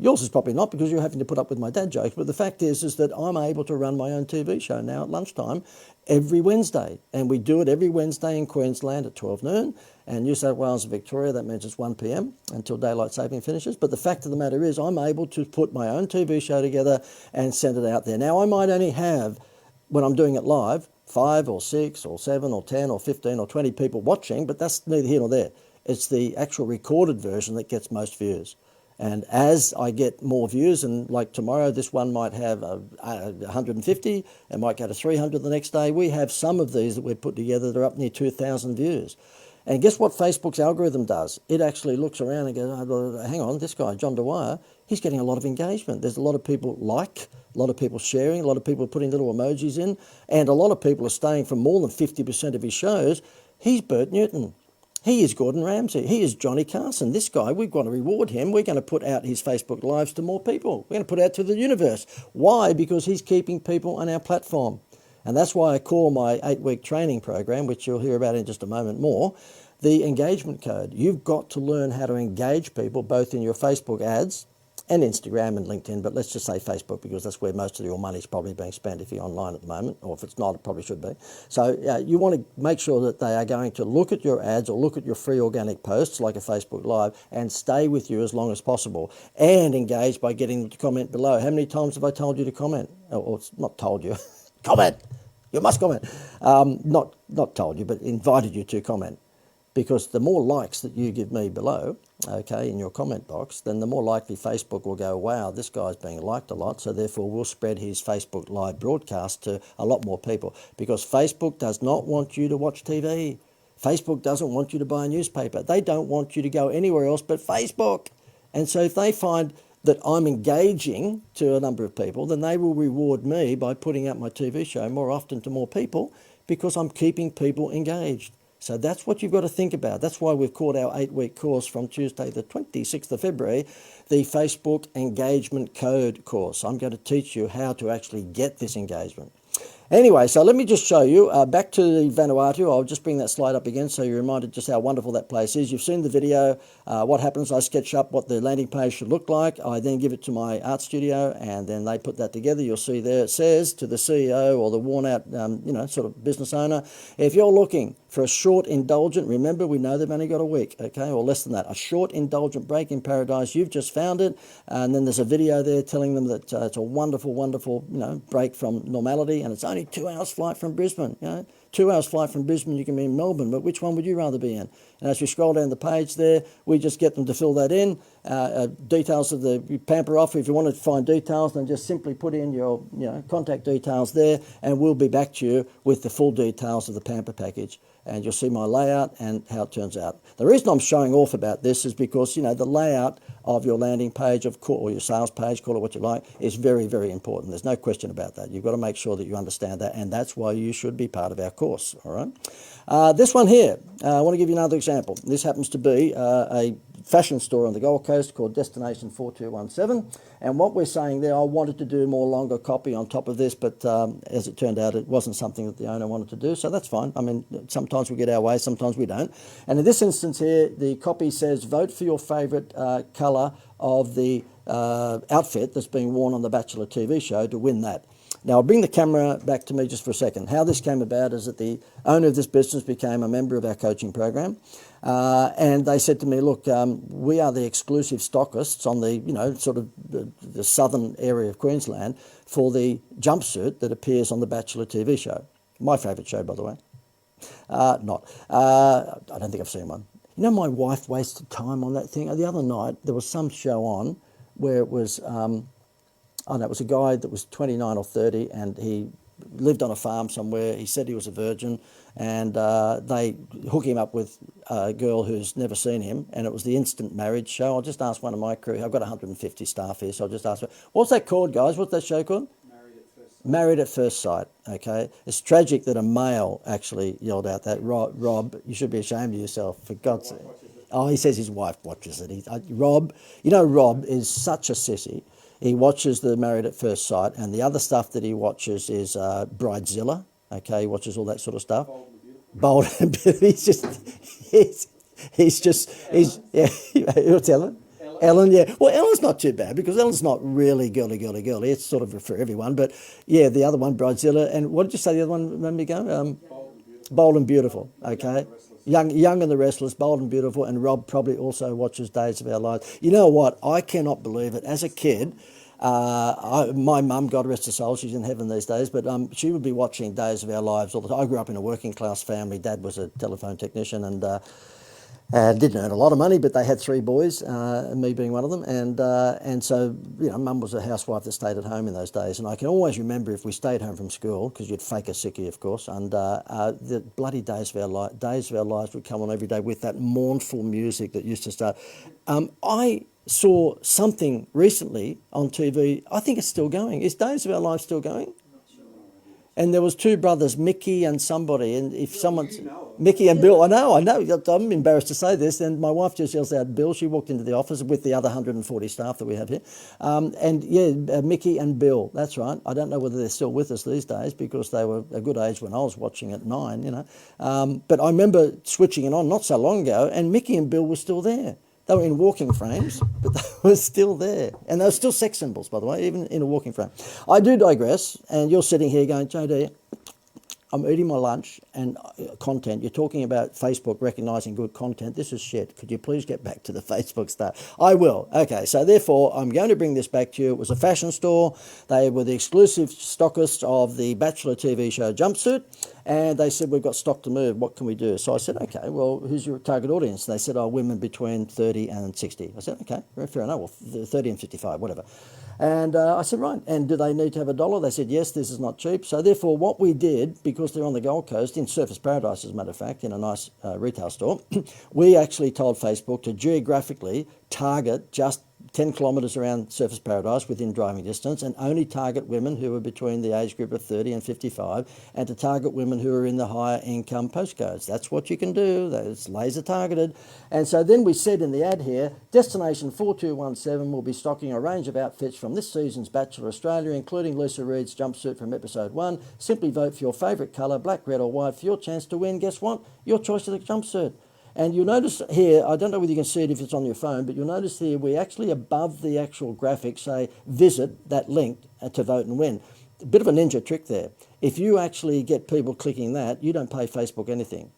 Yours is probably not because you're having to put up with my dad jokes. But the fact is that I'm able to run my own TV show now at lunchtime every Wednesday. And we do it every Wednesday in Queensland at 12 noon. And New South Wales and Victoria, that means it's 1 p.m. until daylight saving finishes. But the fact of the matter is I'm able to put my own TV show together and send it out there. Now, I might only have, when I'm doing it live, 5 or 6 or 7 or 10 or 15 or 20 people watching, but that's neither here nor there. It's the actual recorded version that gets most views. And as I get more views, and like tomorrow, this one might have 150, it might go to 300 the next day. We have some of these that we've put together that are up near 2,000 views. And guess what Facebook's algorithm does? It actually looks around and goes, hang on, this guy, John Dwyer, he's getting a lot of engagement. There's a lot of people a lot of people sharing, a lot of people putting little emojis in, and a lot of people are staying for more than 50% of his shows. He's Bert Newton. He is Gordon Ramsay. He is Johnny Carson. This guy, we've got to reward him. We're going to put out his Facebook Lives to more people. We're going to put it out to the universe. Why? Because he's keeping people on our platform. And that's why I call my 8-week training program, which you'll hear about in just a moment more, the engagement code. You've got to learn how to engage people both in your Facebook ads and Instagram and LinkedIn, but let's just say Facebook because that's where most of your money is probably being spent if you're online at the moment, or if it's not, it probably should be. So you want to make sure that they are going to look at your ads or look at your free organic posts like a Facebook Live and stay with you as long as possible and engage by getting them to comment below. How many times have I told you to comment? Or not told you, comment. You must comment. Not told you, but invited you to comment. Because the more likes that you give me below, okay, in your comment box, then the more likely Facebook will go, wow, this guy's being liked a lot, so therefore we'll spread his Facebook Live broadcast to a lot more people. Because Facebook does not want you to watch TV. Facebook doesn't want you to buy a newspaper. They don't want you to go anywhere else but Facebook. And so if they find that I'm engaging to a number of people, then they will reward me by putting out my TV show more often to more people because I'm keeping people engaged. So that's what you've got to think about. That's why we've called our 8-week course from Tuesday the 26th of February, the Facebook Engagement Code course. I'm going to teach you how to actually get this engagement. Anyway, so let me just show you, back to the Vanuatu. I'll just bring that slide up again so you're reminded just how wonderful that place is. You've seen the video. What happens, I sketch up what the landing page should look like. I then give it to my art studio, and then they put that together. You'll see there it says to the CEO or the worn out, sort of business owner, if you're looking for a short, indulgent, remember we know they've only got a week, okay, or less than that, a short, indulgent break in paradise, you've just found it, and then there's a video there telling them that it's a wonderful, wonderful, break from normality, and it's only 2 hours flight from Brisbane, 2 hours flight from Brisbane, you can be in Melbourne, but which one would you rather be in? And as we scroll down the page there, we just get them to fill that in. Details of the Pamper offer, if you want to find details, then just simply put in your contact details there, and we'll be back to you with the full details of the Pamper package. And you'll see my layout and how it turns out. The reason I'm showing off about this is because, the layout of your landing page, or your sales page, call it what you like, is very, very important. There's no question about that. You've got to make sure that you understand that, and that's why you should be part of our course, all right? This one here, I want to give you another example. This happens to be a fashion store on the Gold Coast called Destination 4217, and what we're saying there, I wanted to do more longer copy on top of this, but as it turned out, it wasn't something that the owner wanted to do, so that's fine. I mean, sometimes we get our way, sometimes we don't. And in this instance here, the copy says, vote for your favourite colour of the outfit that's being worn on the Bachelor TV show to win that. Now, I'll bring the camera back to me just for a second. How this came about is that the owner of this business became a member of our coaching program, and they said to me, look, we are the exclusive stockists on the, the southern area of Queensland for the jumpsuit that appears on the Bachelor TV show. My favourite show, by the way. I don't think I've seen one. My wife wasted time on that thing. The other night, there was some show on where it was... it was a guy that was 29 or 30, and he lived on a farm somewhere. He said he was a virgin, and they hook him up with a girl who's never seen him, and it was the instant marriage show. I'll just ask one of my crew. I've got 150 staff here, so I'll just ask her, what's that called, guys? What's that show called? Married at First Sight, okay? It's tragic that a male actually yelled out that. Rob, you should be ashamed of yourself, for God's sake. Oh, he says his wife watches it. Rob is such a sissy. He watches the Married at First Sight, and the other stuff that he watches is Bridezilla. Okay, he watches all that sort of stuff. Bold and Beautiful. What's Ellen? Ellen, yeah. Well, Ellen's not too bad because Ellen's not really girly. It's sort of for everyone. But yeah, the other one, Bridezilla, and what did you say the other one? Let me go. Bold and Beautiful. Okay. Young and the Restless, Bold and Beautiful, and Rob probably also watches Days of Our Lives. You know what? I cannot believe it. As a kid, my mum, God rest her soul, she's in heaven these days, but she would be watching Days of Our Lives all the time. I grew up in a working class family. Dad was a telephone technician and didn't earn a lot of money, but they had 3 boys, me being one of them, and so Mum was a housewife that stayed at home in those days, and I can always remember if we stayed home from school, because you'd fake a sickie, of course, and the bloody Days of Our Lives would come on every day with that mournful music that used to start. I saw something recently on TV. I think it's still going. Is Days of Our Lives still going? And there was 2 brothers, Mickey and somebody, and if someone's... Mickey and Bill, I know, I'm embarrassed to say this, and my wife just yells out, Bill, she walked into the office with the other 140 staff that we have here, Mickey and Bill, that's right. I don't know whether they're still with us these days because they were a good age when I was watching at 9, but I remember switching it on not so long ago, and Mickey and Bill were still there. They were in walking frames, but they were still there. And they were still sex symbols, by the way, even in a walking frame. I do digress, and you're sitting here going, JD, I'm eating my lunch and content. You're talking about Facebook recognising good content. This is shit. Could you please get back to the Facebook stuff? I will. Okay, so therefore, I'm going to bring this back to you. It was a fashion store. They were the exclusive stockists of the Bachelor TV show Jumpsuit. And they said, we've got stock to move. What can we do? So I said, okay, well, who's your target audience? They said, women between 30 and 60. I said, okay, fair enough. Well, 30 and 55, whatever. And I said, right, and do they need to have $1? They said, yes, this is not cheap. So therefore, what we did, because they're on the Gold Coast, in Surfers Paradise, as a matter of fact, in a nice retail store, we actually told Facebook to geographically target just 10 kilometres around Surfers Paradise within driving distance, and only target women who are between the age group of 30 and 55, and to target women who are in the higher income postcodes. That's what you can do. That's laser targeted. And so then we said in the ad here, Destination 4217 will be stocking a range of outfits from this season's Bachelor Australia, including Lisa Reed's jumpsuit from episode 1. Simply vote for your favourite colour, black, red or white, for your chance to win. Guess what? Your choice of the jumpsuit. And you'll notice here, I don't know whether you can see it if it's on your phone, but you'll notice here we actually above the actual graphic say visit that link to vote and win. A bit of a ninja trick there. If you actually get people clicking that, you don't pay Facebook anything.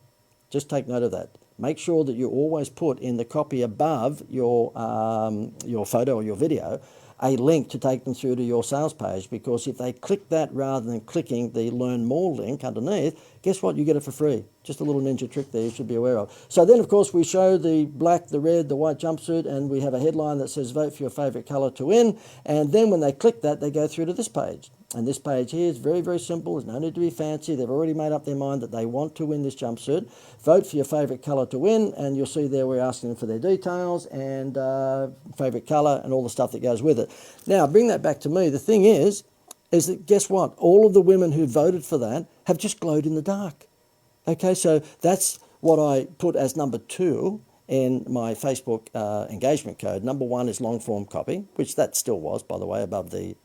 Just take note of that. Make sure that you always put in the copy above your photo or your video a link to take them through to your sales page, because if they click that rather than clicking the Learn More link underneath, guess what? You get it for free. Just a little ninja trick there you should be aware of. So then, of course, we show the black, the red, the white jumpsuit, and we have a headline that says vote for your favourite colour to win. And then when they click that, they go through to this page. And this page here is very, very simple. There's no need to be fancy. They've already made up their mind that they want to win this jumpsuit. Vote for your favourite colour to win, and you'll see there we're asking them for their details and favourite colour and all the stuff that goes with it. Now, bring that back to me. The thing is that guess what? All of the women who voted for that have just glowed in the dark. Okay, so that's what I put as number 2 in my Facebook engagement code. Number 1 is long form copy, which that still was, by the way, above the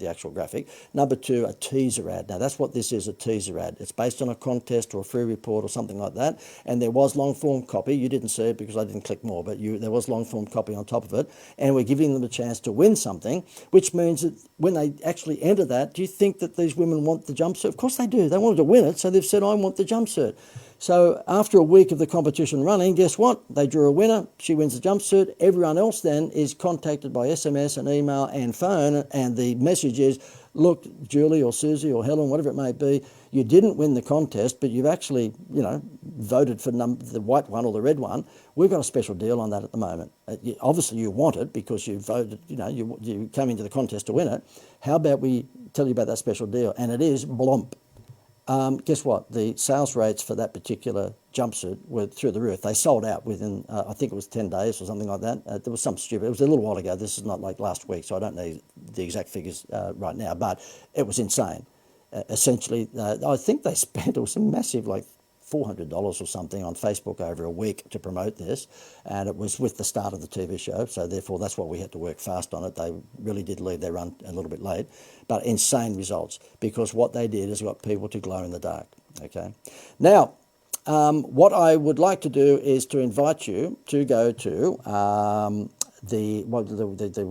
actual graphic. Number 2, a teaser ad. Now that's what this is, a teaser ad. It's based on a contest or a free report or something like that. And there was long form copy. You didn't see it because I didn't click more, but there was long form copy on top of it. And we're giving them a chance to win something, which means that when they actually enter that, do you think that these women want the jumpsuit? Of course they do. They wanted to win it, so they've said, I want the jumpsuit. So after a week of the competition running, guess what? They drew a winner. She wins the jumpsuit. Everyone else then is contacted by SMS and email and phone, and the message is, look, Julie or Susie or Helen, whatever it may be, you didn't win the contest, but you've actually, voted for the white one or the red one. We've got a special deal on that at the moment. Obviously you want it because you voted, you came into the contest to win it. How about we tell you about that special deal? And it is blomp. Guess what? The sales rates for that particular jumpsuit were through the roof. They sold out within, I think it was 10 days or something like that. There was some stupid, it was a little while ago. This is not like last week, so I don't know the exact figures right now, but it was insane. Essentially, I think they spent, it was a massive, like $400 or something on Facebook over a week to promote this, and it was with the start of the TV show, so therefore that's why we had to work fast on it. They really did leave their run a little bit late, but insane results, because what they did is got people to glow in the dark. Okay, now what I would like to do is to invite you to go to the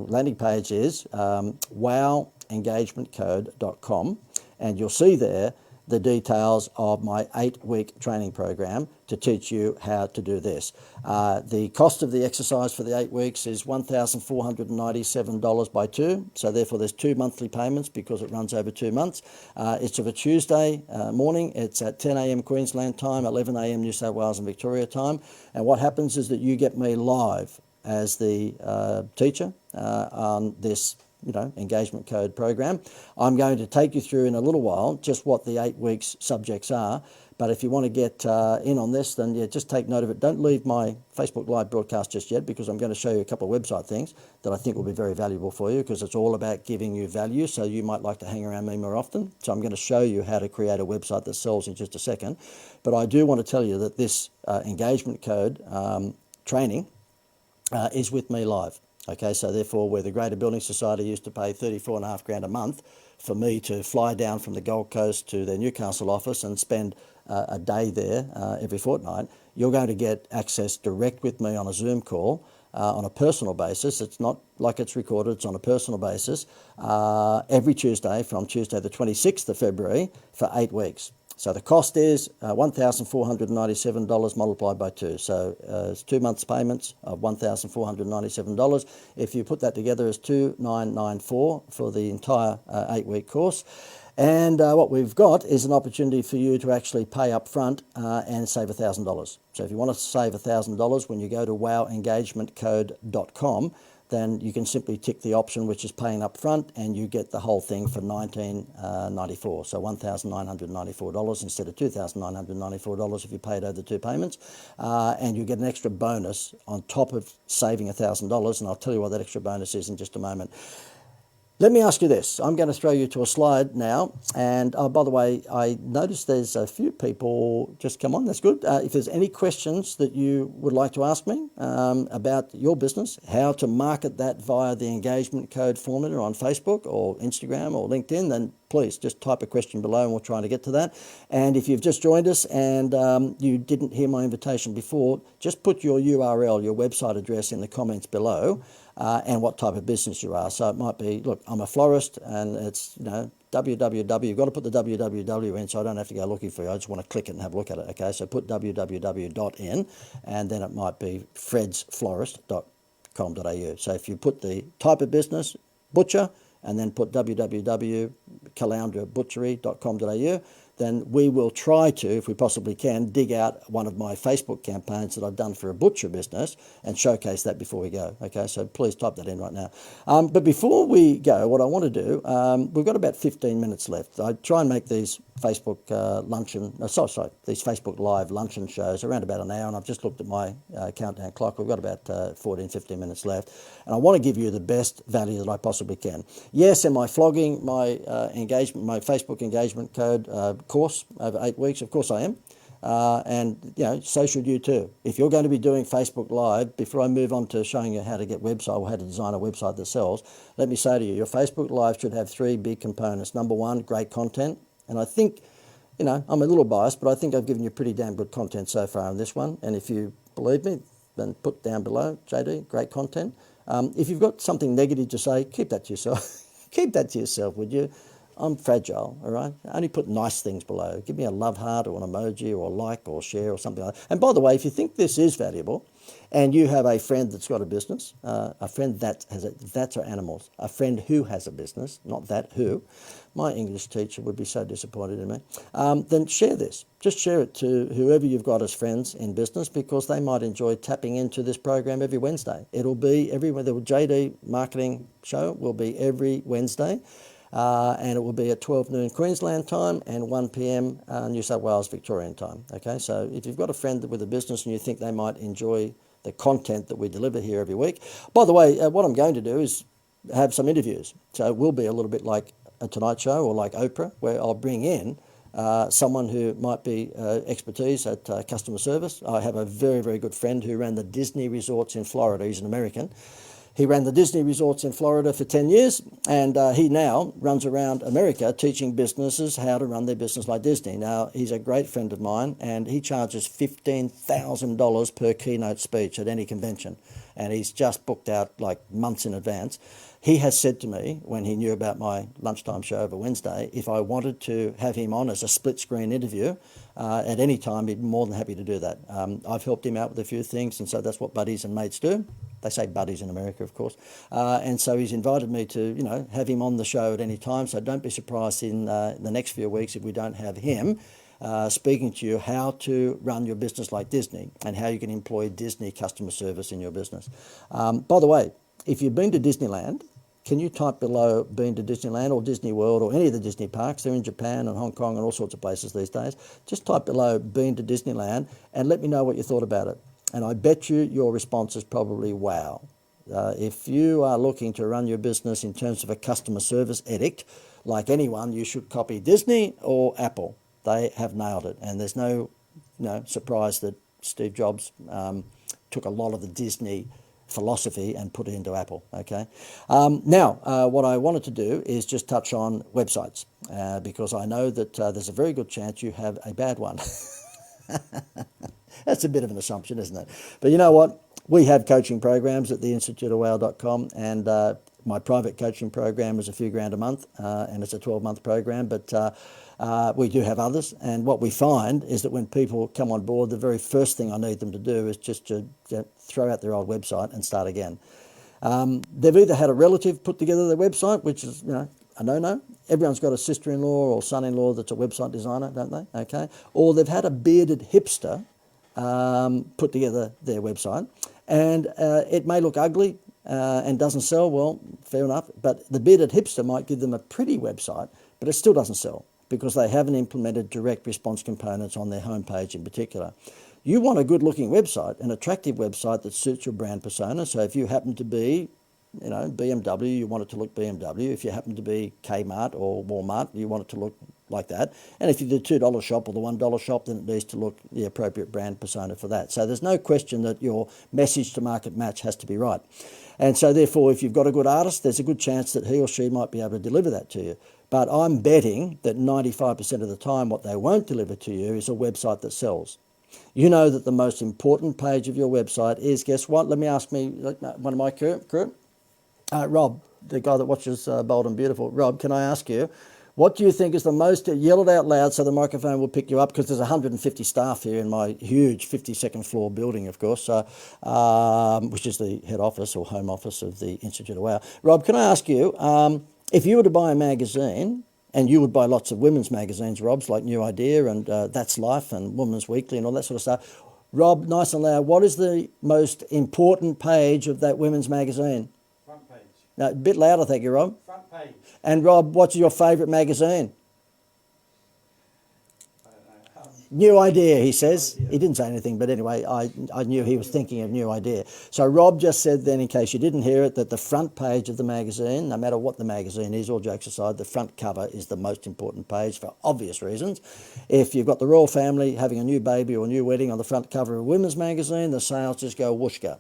landing page is wowengagementcode.com, and you'll see there the details of my 8-week training program to teach you how to do this. The cost of the exercise for the 8 weeks is $1,497 by 2. So therefore there's 2 monthly payments because it runs over 2 months. It's of a Tuesday morning. It's at 10 a.m. Queensland time, 11 a.m. New South Wales and Victoria time. And what happens is that you get me live as the teacher on this engagement code program. I'm going to take you through in a little while just what the 8 weeks subjects are. But if you want to get in on this, then just take note of it. Don't leave my Facebook Live broadcast just yet, because I'm going to show you a couple of website things that I think will be very valuable for you, because it's all about giving you value. So you might like to hang around me more often. So I'm going to show you how to create a website that sells in just a second. But I do want to tell you that this engagement code training is with me live. Okay, so therefore, where the Greater Building Society used to pay $34,500 a month for me to fly down from the Gold Coast to their Newcastle office and spend a day there every fortnight, you're going to get access direct with me on a Zoom call on a personal basis. It's not like it's recorded, it's on a personal basis, every Tuesday from Tuesday the 26th of February for 8 weeks. So the cost is $1,497 multiplied by 2. So it's 2 months payments of $1,497. If you put that together as $2,994 for the entire 8-week course. And what we've got is an opportunity for you to actually pay up front and save $1,000. So if you want to save $1,000 when you go to wowengagementcode.com, then you can simply tick the option which is paying up front, and you get the whole thing for $19.94. So $1,994 instead of $2,994 if you paid over 2 payments, and you get an extra bonus on top of saving $1,000. And I'll tell you what that extra bonus is in just a moment. Let me ask you this. I'm going to throw you to a slide now. And by the way, I noticed there's a few people just come on. That's good. If there's any questions that you would like to ask me about your business, how to market that via the engagement code formula on Facebook or Instagram or LinkedIn, then please just type a question below and we'll try to get to that. And if you've just joined us and you didn't hear my invitation before, just put your URL, your website address in the comments below. And what type of business you are. So it might be, look, I'm a florist, and it's, www. You've got to put the www in, so I don't have to go looking for you. I just want to click it and have a look at it. Okay, so put www.in, and then it might be fredsflorist.com.au. So if you put the type of business, butcher, and then put www.caloundrabutchery.com.au, then we will try to, if we possibly can, dig out one of my Facebook campaigns that I've done for a butcher business and showcase that before we go. Okay, so please type that in right now. But before we go, what I want to do, we've got about 15 minutes left. I try and make these Facebook these Facebook Live luncheon shows around about an hour, and I've just looked at my countdown clock. We've got about 14, 15 minutes left, and I want to give you the best value that I possibly can. Yes, am I flogging my my Facebook engagement code course over 8 weeks? Of course I am. And so should you too. If you're going to be doing Facebook Live, before I move on to showing you how to get website or how to design a website that sells, let me say to you, your Facebook Live should have 3 big components. Number 1, great content. And I think, I'm a little biased, but I think I've given you pretty damn good content so far on this one. And if you believe me, then put down below, JD, great content. If you've got something negative to say, keep that to yourself. Keep that to yourself, would you? I'm fragile, all right? Only put nice things below. Give me a love heart or an emoji or a like or share or something like that. And by the way, if you think this is valuable and you have a friend that's got a business, a friend that has that's our animals, a friend who has a business, not that who, my English teacher would be so disappointed in me, then share this. Just share it to whoever you've got as friends in business, because they might enjoy tapping into this program every Wednesday. It'll be the JD Marketing Show will be every Wednesday. And it will be at 12 noon Queensland time and 1 p.m. New South Wales Victorian time. Okay, so if you've got a friend with a business and you think they might enjoy the content that we deliver here every week. By the way, what I'm going to do is have some interviews. So it will be a little bit like a Tonight Show or like Oprah, where I'll bring in someone who might be expertise at customer service. I have a very, very good friend who ran the Disney resorts in Florida. He's an American. He ran the Disney resorts in Florida for 10 years, and he now runs around America teaching businesses how to run their business like Disney. Now, he's a great friend of mine, and he charges $15,000 per keynote speech at any convention, and he's just booked out like months in advance. He has said to me, when he knew about my lunchtime show over Wednesday, if I wanted to have him on as a split-screen interview at any time, he'd be more than happy to do that. I've helped him out with a few things, and so that's what buddies and mates do. They say buddies in America, of course. And so he's invited me to, have him on the show at any time. So don't be surprised in the next few weeks if we don't have him speaking to you how to run your business like Disney and how you can employ Disney customer service in your business. By the way, if you've been to Disneyland, can you type below been to Disneyland or Disney World or any of the Disney parks? They're in Japan and Hong Kong and all sorts of places these days. Just type below been to Disneyland and let me know what you thought about it. And I bet you your response is probably wow. If you are looking to run your business in terms of a customer service edict, like anyone, you should copy Disney or Apple. They have nailed it. And there's no surprise that Steve Jobs took a lot of the Disney philosophy and put it into Apple. Okay. Now, what I wanted to do is just touch on websites because I know that there's a very good chance you have a bad one. That's a bit of an assumption, isn't it? But you know what? We have coaching programs at theinstituteofwow.com, and my private coaching program is a few grand a month, and it's a 12-month program, but we do have others. And what we find is that when people come on board, the very first thing I need them to do is just to throw out their old website and start again. They've either had a relative put together their website, which is, a no-no. Everyone's got a sister-in-law or son-in-law that's a website designer, don't they? Okay. Or they've had a bearded hipster put together their website, and it may look ugly, and doesn't sell, well, fair enough. But the Bearded Hipster might give them a pretty website, but it still doesn't sell because they haven't implemented direct response components on their homepage in particular. You want a good-looking website, an attractive website that suits your brand persona. So if you happen to be, BMW, you want it to look BMW. If you happen to be Kmart or Walmart, you want it to look like that. And if you're the $2 shop or the $1 shop, then it needs to look the appropriate brand persona for that. So there's no question that your message to market match has to be right. And so therefore, if you've got a good artist, there's a good chance that he or she might be able to deliver that to you. But I'm betting that 95% of the time what they won't deliver to you is a website that sells. You know that the most important page of your website is, guess what? Let me ask one of my crew. Rob, the guy that watches Bold and Beautiful. Rob, can I ask you, what do you think is the most, yell it out loud so the microphone will pick you up, because there's 150 staff here in my huge 52nd floor building, of course, which is the head office or home office of the Institute of Wow. Rob, can I ask you, if you were to buy a magazine, and you would buy lots of women's magazines, Rob's, like New Idea and That's Life and Women's Weekly and all that sort of stuff. Rob, nice and loud, what is the most important page of that women's magazine? Front page. No, a bit louder, thank you, Rob. Front page. And Rob, what's your favourite magazine? I don't know. New Idea, he says. Idea. He didn't say anything, but anyway, I knew he was thinking of New Idea. So Rob just said then, in case you didn't hear it, that the front page of the magazine, no matter what the magazine is, all jokes aside, the front cover is the most important page for obvious reasons. If you've got the royal family having a new baby or a new wedding on the front cover of a women's magazine, the sales just go whooshka.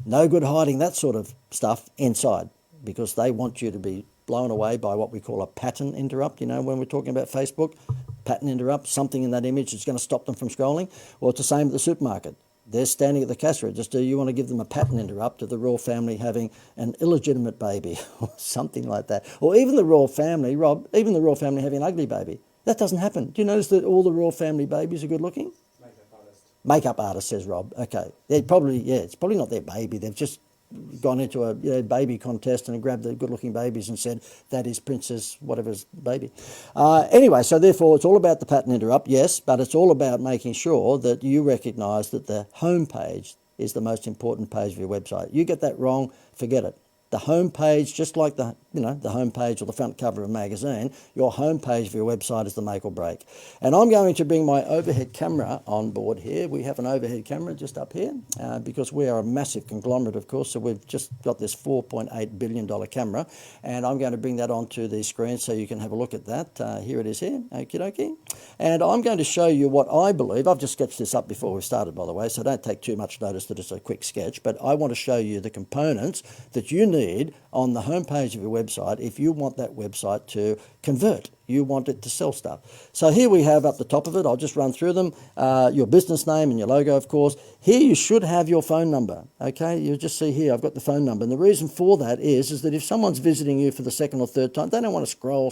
No good hiding that sort of stuff inside, because they want you to be blown away by what we call a pattern interrupt. You know, when we're talking about Facebook, pattern interrupt, something in that image is going to stop them from scrolling. Or it's the same at the supermarket. They're standing at the cash register. You want to give them a pattern interrupt of the royal family having an illegitimate baby or something like that. Or even the royal family, Rob, even the royal family having an ugly baby. That doesn't happen. Do you notice that all the royal family babies are good looking? Makeup artist. Makeup artist, says Rob. Okay. It's probably not their baby. They've just gone into a baby contest and grabbed the good-looking babies and said, that is Princess whatever's baby. Anyway, so therefore it's all about the pattern interrupt, yes, but it's all about making sure that you recognise that the home page is the most important page of your website. You get that wrong, forget it. The home page, just like the home page or the front cover of a magazine, your home page for your website is the make or break. And I'm going to bring my overhead camera on board here. We have an overhead camera just up here because we are a massive conglomerate, of course. So we've just got this $4.8 billion camera, and I'm going to bring that onto the screen so you can have a look at that. Here it is here, okie dokie. And I'm going to show you what I believe. I've just sketched this up before we started, by the way, so don't take too much notice that it's a quick sketch, but I want to show you the components that you need on the homepage of your website if you want that website to convert. You want it to sell stuff. So here we have up the top of it, I'll just run through them, your business name and your logo, of course. Here you should have your phone number, okay? You'll just see here, I've got the phone number. And the reason for that is that if someone's visiting you for the second or third time, they don't want to scroll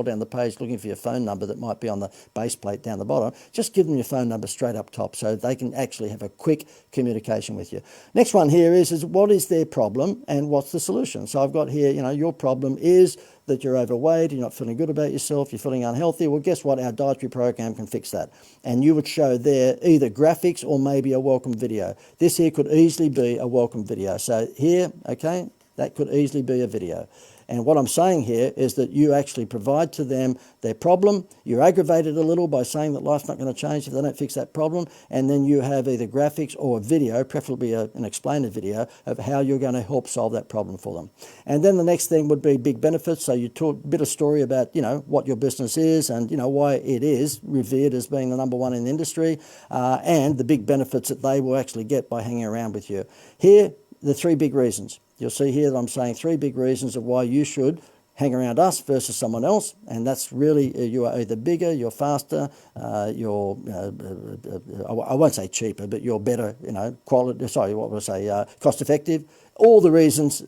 down the page looking for your phone number that might be on the base plate down the bottom. Just give them your phone number straight up top so they can actually have a quick communication with you. Next one here is what is their problem and what's the solution? So I've got here, your problem is that you're overweight, you're not feeling good about yourself, you're feeling unhealthy. Well, guess what? Our dietary program can fix that. And you would show there either graphics or maybe a welcome video. This here could easily be a welcome video. So here, okay, that could easily be a video. And what I'm saying here is that you actually provide to them their problem. You're aggravated a little by saying that life's not going to change if they don't fix that problem. And then you have either graphics or a video, preferably an explainer video, of how you're going to help solve that problem for them. And then the next thing would be big benefits. So you talk a bit of story about, what your business is and, why it is revered as being the number one in the industry and the big benefits that they will actually get by hanging around with you. Here, the three big reasons. You'll see here that I'm saying three big reasons of why you should hang around us versus someone else, and that's really you are either bigger, you're faster, you're I won't say cheaper, but you're better, quality. Sorry, what would I say? Cost effective. All the reasons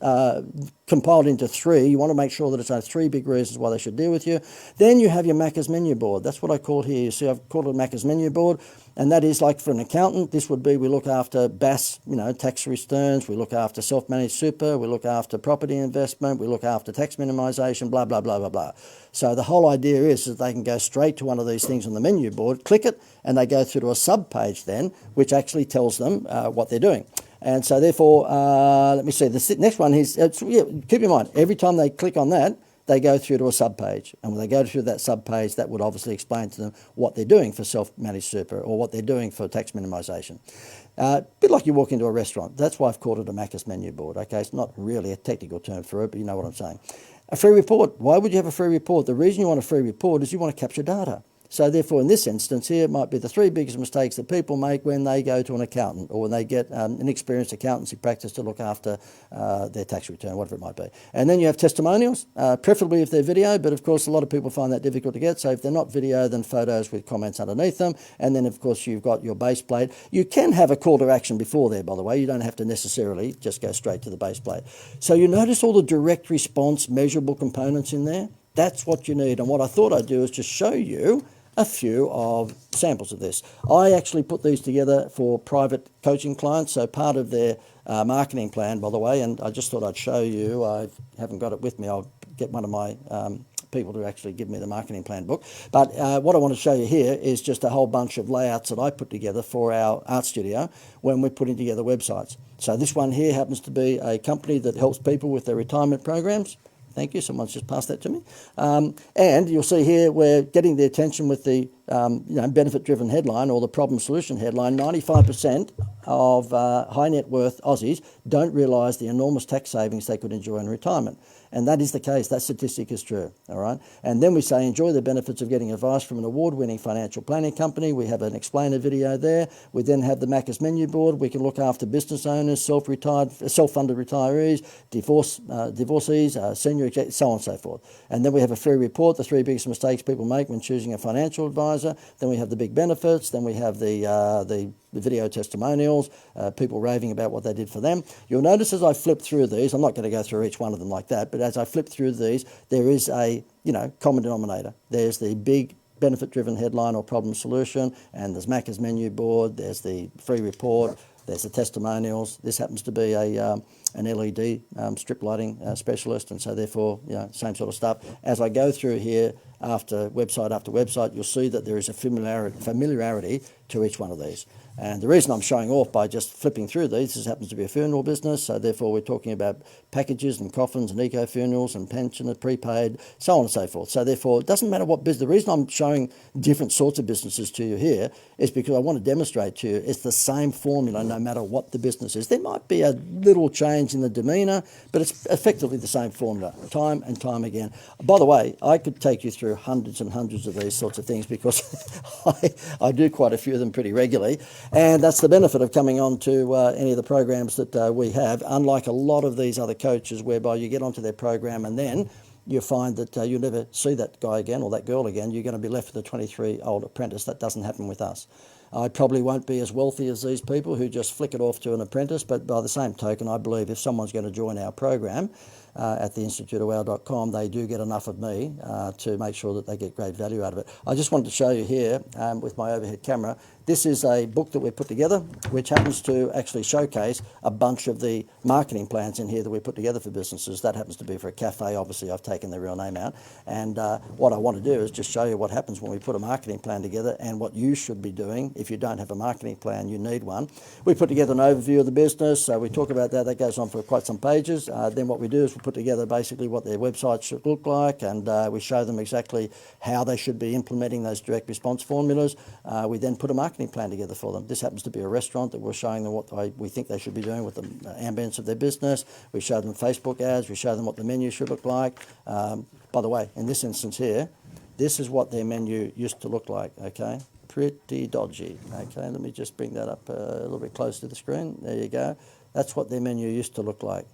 compiled into three. You want to make sure that it's only three big reasons why they should deal with you. Then you have your Macca's menu board. That's what I call here. You see, I've called it a Macca's menu board, and that is like for an accountant. This would be we look after BAS, tax returns. We look after self-managed super. We look after property investment. We look after tax minimisation. Blah blah blah blah blah. So the whole idea is that they can go straight to one of these things on the menu board, click it, and they go through to a sub page then, which actually tells them what they're doing. And so therefore, let me see, the next one is, keep in mind, every time they click on that, they go through to a sub-page. And when they go through that sub-page, that would obviously explain to them what they're doing for self-managed super or what they're doing for tax minimisation. A bit like you walk into a restaurant. That's why I've called it a Macca's menu board. Okay, it's not really a technical term for it, but you know what I'm saying. A free report. Why would you have a free report? The reason you want a free report is you want to capture data. So therefore, in this instance here, it might be the 3 biggest mistakes that people make when they go to an accountant or when they get an experienced accountancy practice to look after their tax return, whatever it might be. And then you have testimonials, preferably if they're video, but of course a lot of people find that difficult to get. So if they're not video, then photos with comments underneath them. And then of course you've got your base plate. You can have a call to action before there, by the way. You don't have to necessarily just go straight to the base plate. So you notice all the direct response measurable components in there? That's what you need. And what I thought I'd do is just show you a few of samples of this. I actually put these together for private coaching clients, so part of their marketing plan, by the way, and I just thought I'd show you. I haven't got it with me. I'll get one of my people to actually give me the marketing plan book. But what I want to show you here is just a whole bunch of layouts that I put together for our art studio when we're putting together websites. So this one here happens to be a company that helps people with their retirement programs. Thank you. Someone's just passed that to me. And you'll see here we're getting the attention with the benefit-driven headline or the problem-solution headline. 95% of high net worth Aussies don't realise the enormous tax savings they could enjoy in retirement. And that is the case. That statistic is true. All right. And then we say enjoy the benefits of getting advice from an award-winning financial planning company. We have an explainer video there. We then have the Macca's menu board. We can look after business owners, self-funded retirees, divorcees, senior executives, so on and so forth. And then we have a free report, the 3 biggest mistakes people make when choosing a financial advisor. Then we have the big benefits. Then we have the video testimonials, people raving about what they did for them. You'll notice as I flip through these, I'm not going to go through each one of them like that, but as I flip through these, there is a common denominator. There's the big benefit-driven headline or problem solution, and there's Macca's menu board, there's the free report, there's the testimonials. This happens to be an LED strip lighting specialist, and so therefore, same sort of stuff. As I go through here, after website, you'll see that there is a familiarity to each one of these. And the reason I'm showing off by just flipping through these, this happens to be a funeral business, so therefore we're talking about packages and coffins and eco-funerals and pension and prepaid, so on and so forth. So therefore, it doesn't matter what business. The reason I'm showing different sorts of businesses to you here is because I want to demonstrate to you it's the same formula no matter what the business is. There might be a little change in the demeanour, but it's effectively the same formula, time and time again. By the way, I could take you through hundreds and hundreds of these sorts of things because I do quite a few of them pretty regularly. And that's the benefit of coming on to any of the programs that we have, unlike a lot of these other coaches whereby you get onto their program and then you find that you'll never see that guy again or that girl again. You're going to be left with a 23-year-old apprentice. That doesn't happen with us. I probably won't be as wealthy as these people who just flick it off to an apprentice, but by the same token, I believe if someone's going to join our program at theinstituteofwow.com, they do get enough of me to make sure that they get great value out of it. I just wanted to show you here with my overhead camera. This is a book that we put together, which happens to actually showcase a bunch of the marketing plans in here that we put together for businesses. That happens to be for a cafe. Obviously, I've taken their real name out. And what I want to do is just show you what happens when we put a marketing plan together and what you should be doing. If you don't have a marketing plan, you need one. We put together an overview of the business. So we talk about that. That goes on for quite some pages. Then what we do is we put together basically what their website should look like, and we show them exactly how they should be implementing those direct response formulas. We then put a marketing plan together for them. This happens to be a restaurant that we're showing them what we think they should be doing with the ambience of their business. We show them Facebook ads. We show them what the menu should look like. By the way, in this instance here, this is what their menu used to look like, okay? Pretty dodgy, okay? Let me just bring that up a little bit closer to the screen. There you go. That's what their menu used to look like.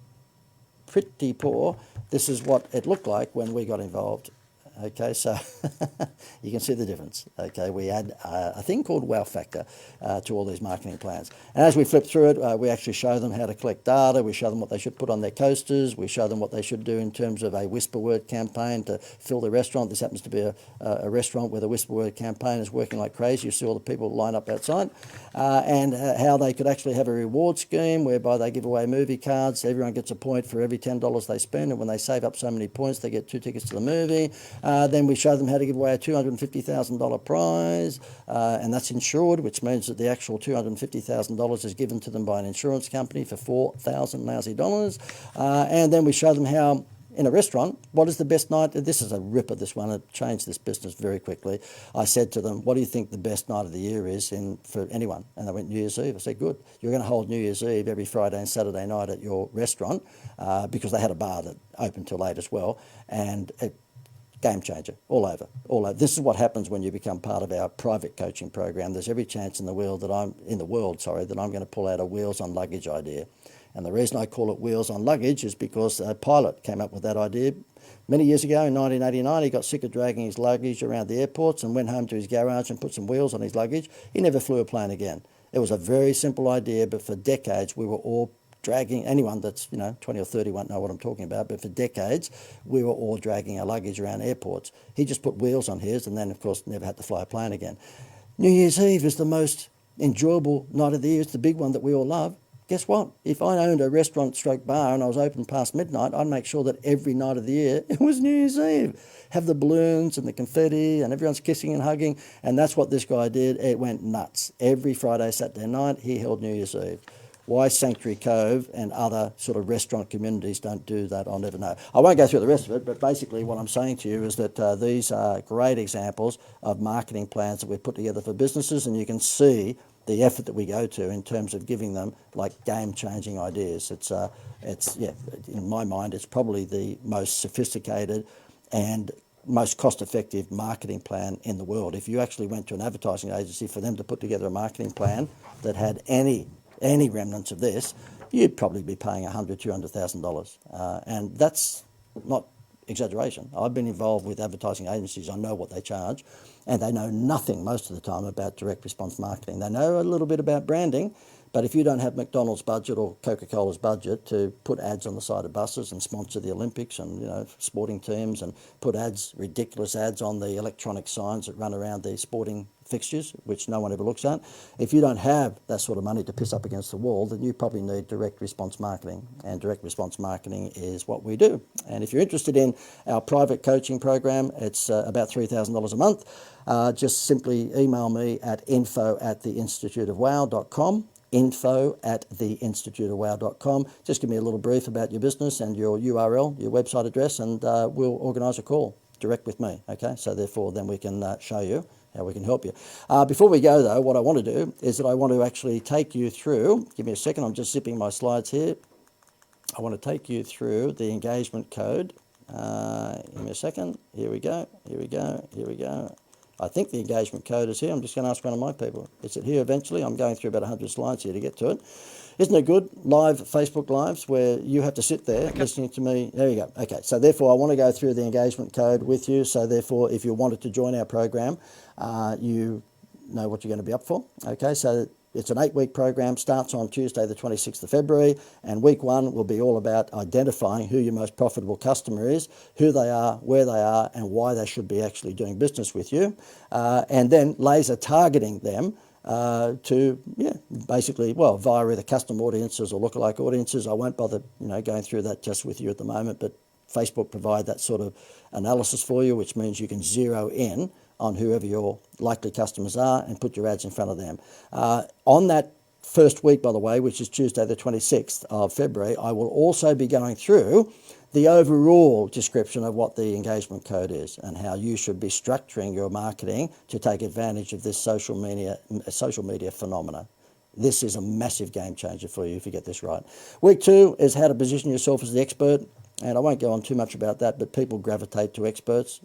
Pretty poor. This is what it looked like when we got involved. Okay, so you can see the difference. Okay, we add a thing called wow factor to all these marketing plans. And as we flip through it, we actually show them how to collect data. We show them what they should put on their coasters. We show them what they should do in terms of a whisper word campaign to fill the restaurant. This happens to be a restaurant where the whisper word campaign is working like crazy. You see all the people line up outside. And how they could actually have a reward scheme whereby they give away movie cards. Everyone gets a point for every $10 they spend. And when they save up so many points, they get 2 tickets to the movie. Then we show them how to give away a $250,000 prize, and that's insured, which means that the actual $250,000 is given to them by an insurance company for $4,000 lousy dollars. And then we show them how, in a restaurant, what is the best night? This is a ripper, this one. It changed this business very quickly. I said to them, what do you think the best night of the year is for anyone? And they went, New Year's Eve. I said, good. You're going to hold New Year's Eve every Friday and Saturday night at your restaurant, because they had a bar that opened till late as well. And game changer, all over. This is what happens when you become part of our private coaching program. There's every chance in the world that I'm going to pull out a wheels on luggage idea. And the reason I call it wheels on luggage is because a pilot came up with that idea many years ago in 1989. He got sick of dragging his luggage around the airports and went home to his garage and put some wheels on his luggage. He never flew a plane again. It was a very simple idea, but for decades we were all dragging, anyone that's 20 or 30 won't know what I'm talking about, but for decades we were all dragging our luggage around airports. He just put wheels on his and then of course never had to fly a plane again. New Year's Eve is the most enjoyable night of the year. It's the big one that we all love. Guess what? If I owned a restaurant stroke bar and I was open past midnight, I'd make sure that every night of the year it was New Year's Eve. Have the balloons and the confetti and everyone's kissing and hugging. And that's what this guy did. It went nuts. Every Friday, Saturday night, he held New Year's Eve. Why Sanctuary Cove and other sort of restaurant communities don't do that, I'll never know. I won't go through the rest of it, but basically what I'm saying to you is that these are great examples of marketing plans that we've put together for businesses, and you can see the effort that we go to in terms of giving them like game-changing ideas. It's in my mind, it's probably the most sophisticated and most cost-effective marketing plan in the world. If you actually went to an advertising agency for them to put together a marketing plan that had any remnants of this, you'd probably be paying $100,000, $200,000. And that's not exaggeration. I've been involved with advertising agencies. I know what they charge, and they know nothing most of the time about direct response marketing. They know a little bit about branding, but if you don't have McDonald's budget or Coca-Cola's budget to put ads on the side of buses and sponsor the Olympics and sporting teams and put ridiculous ads on the electronic signs that run around the sporting fixtures, which no one ever looks at, if you don't have that sort of money to piss up against the wall, then you probably need direct response marketing. And direct response marketing is what we do. And if you're interested in our private coaching program, it's about $3,000 a month. Just simply email me at info@theinstituteofwow.com. info@theinstituteofwow.com. Just give me a little brief about your business and your URL, your website address, and we'll organise a call direct with me. Okay, so therefore then we can show you how we can help you. Before we go though, what I want to do is that I want to actually take you through, give me a second, I'm just zipping my slides here. I want to take you through the engagement code. Give me a second, here we go. I think the engagement code is here. I'm just going to ask one of my people. Is it here eventually? I'm going through about 100 slides here to get to it. Isn't it good? Live Facebook Lives where you have to sit there listening to me. There you go. Okay, so therefore I want to go through the engagement code with you. So therefore if you wanted to join our program, you know what you're going to be up for. Okay, so it's an 8-week program, starts on Tuesday the 26th of February, and week 1 will be all about identifying who your most profitable customer is, who they are, where they are, and why they should be actually doing business with you, and then laser targeting them to basically, well, via either custom audiences or lookalike audiences. I won't bother going through that just with you at the moment, but Facebook provide that sort of analysis for you, which means you can zero in on whoever your likely customers are and put your ads in front of them. On that first week, by the way, which is Tuesday the 26th of February, I will also be going through the overall description of what the engagement code is and how you should be structuring your marketing to take advantage of this social media phenomena. This is a massive game changer for you if you get this right. Week 2 is how to position yourself as the expert. And I won't go on too much about that, but people gravitate to experts.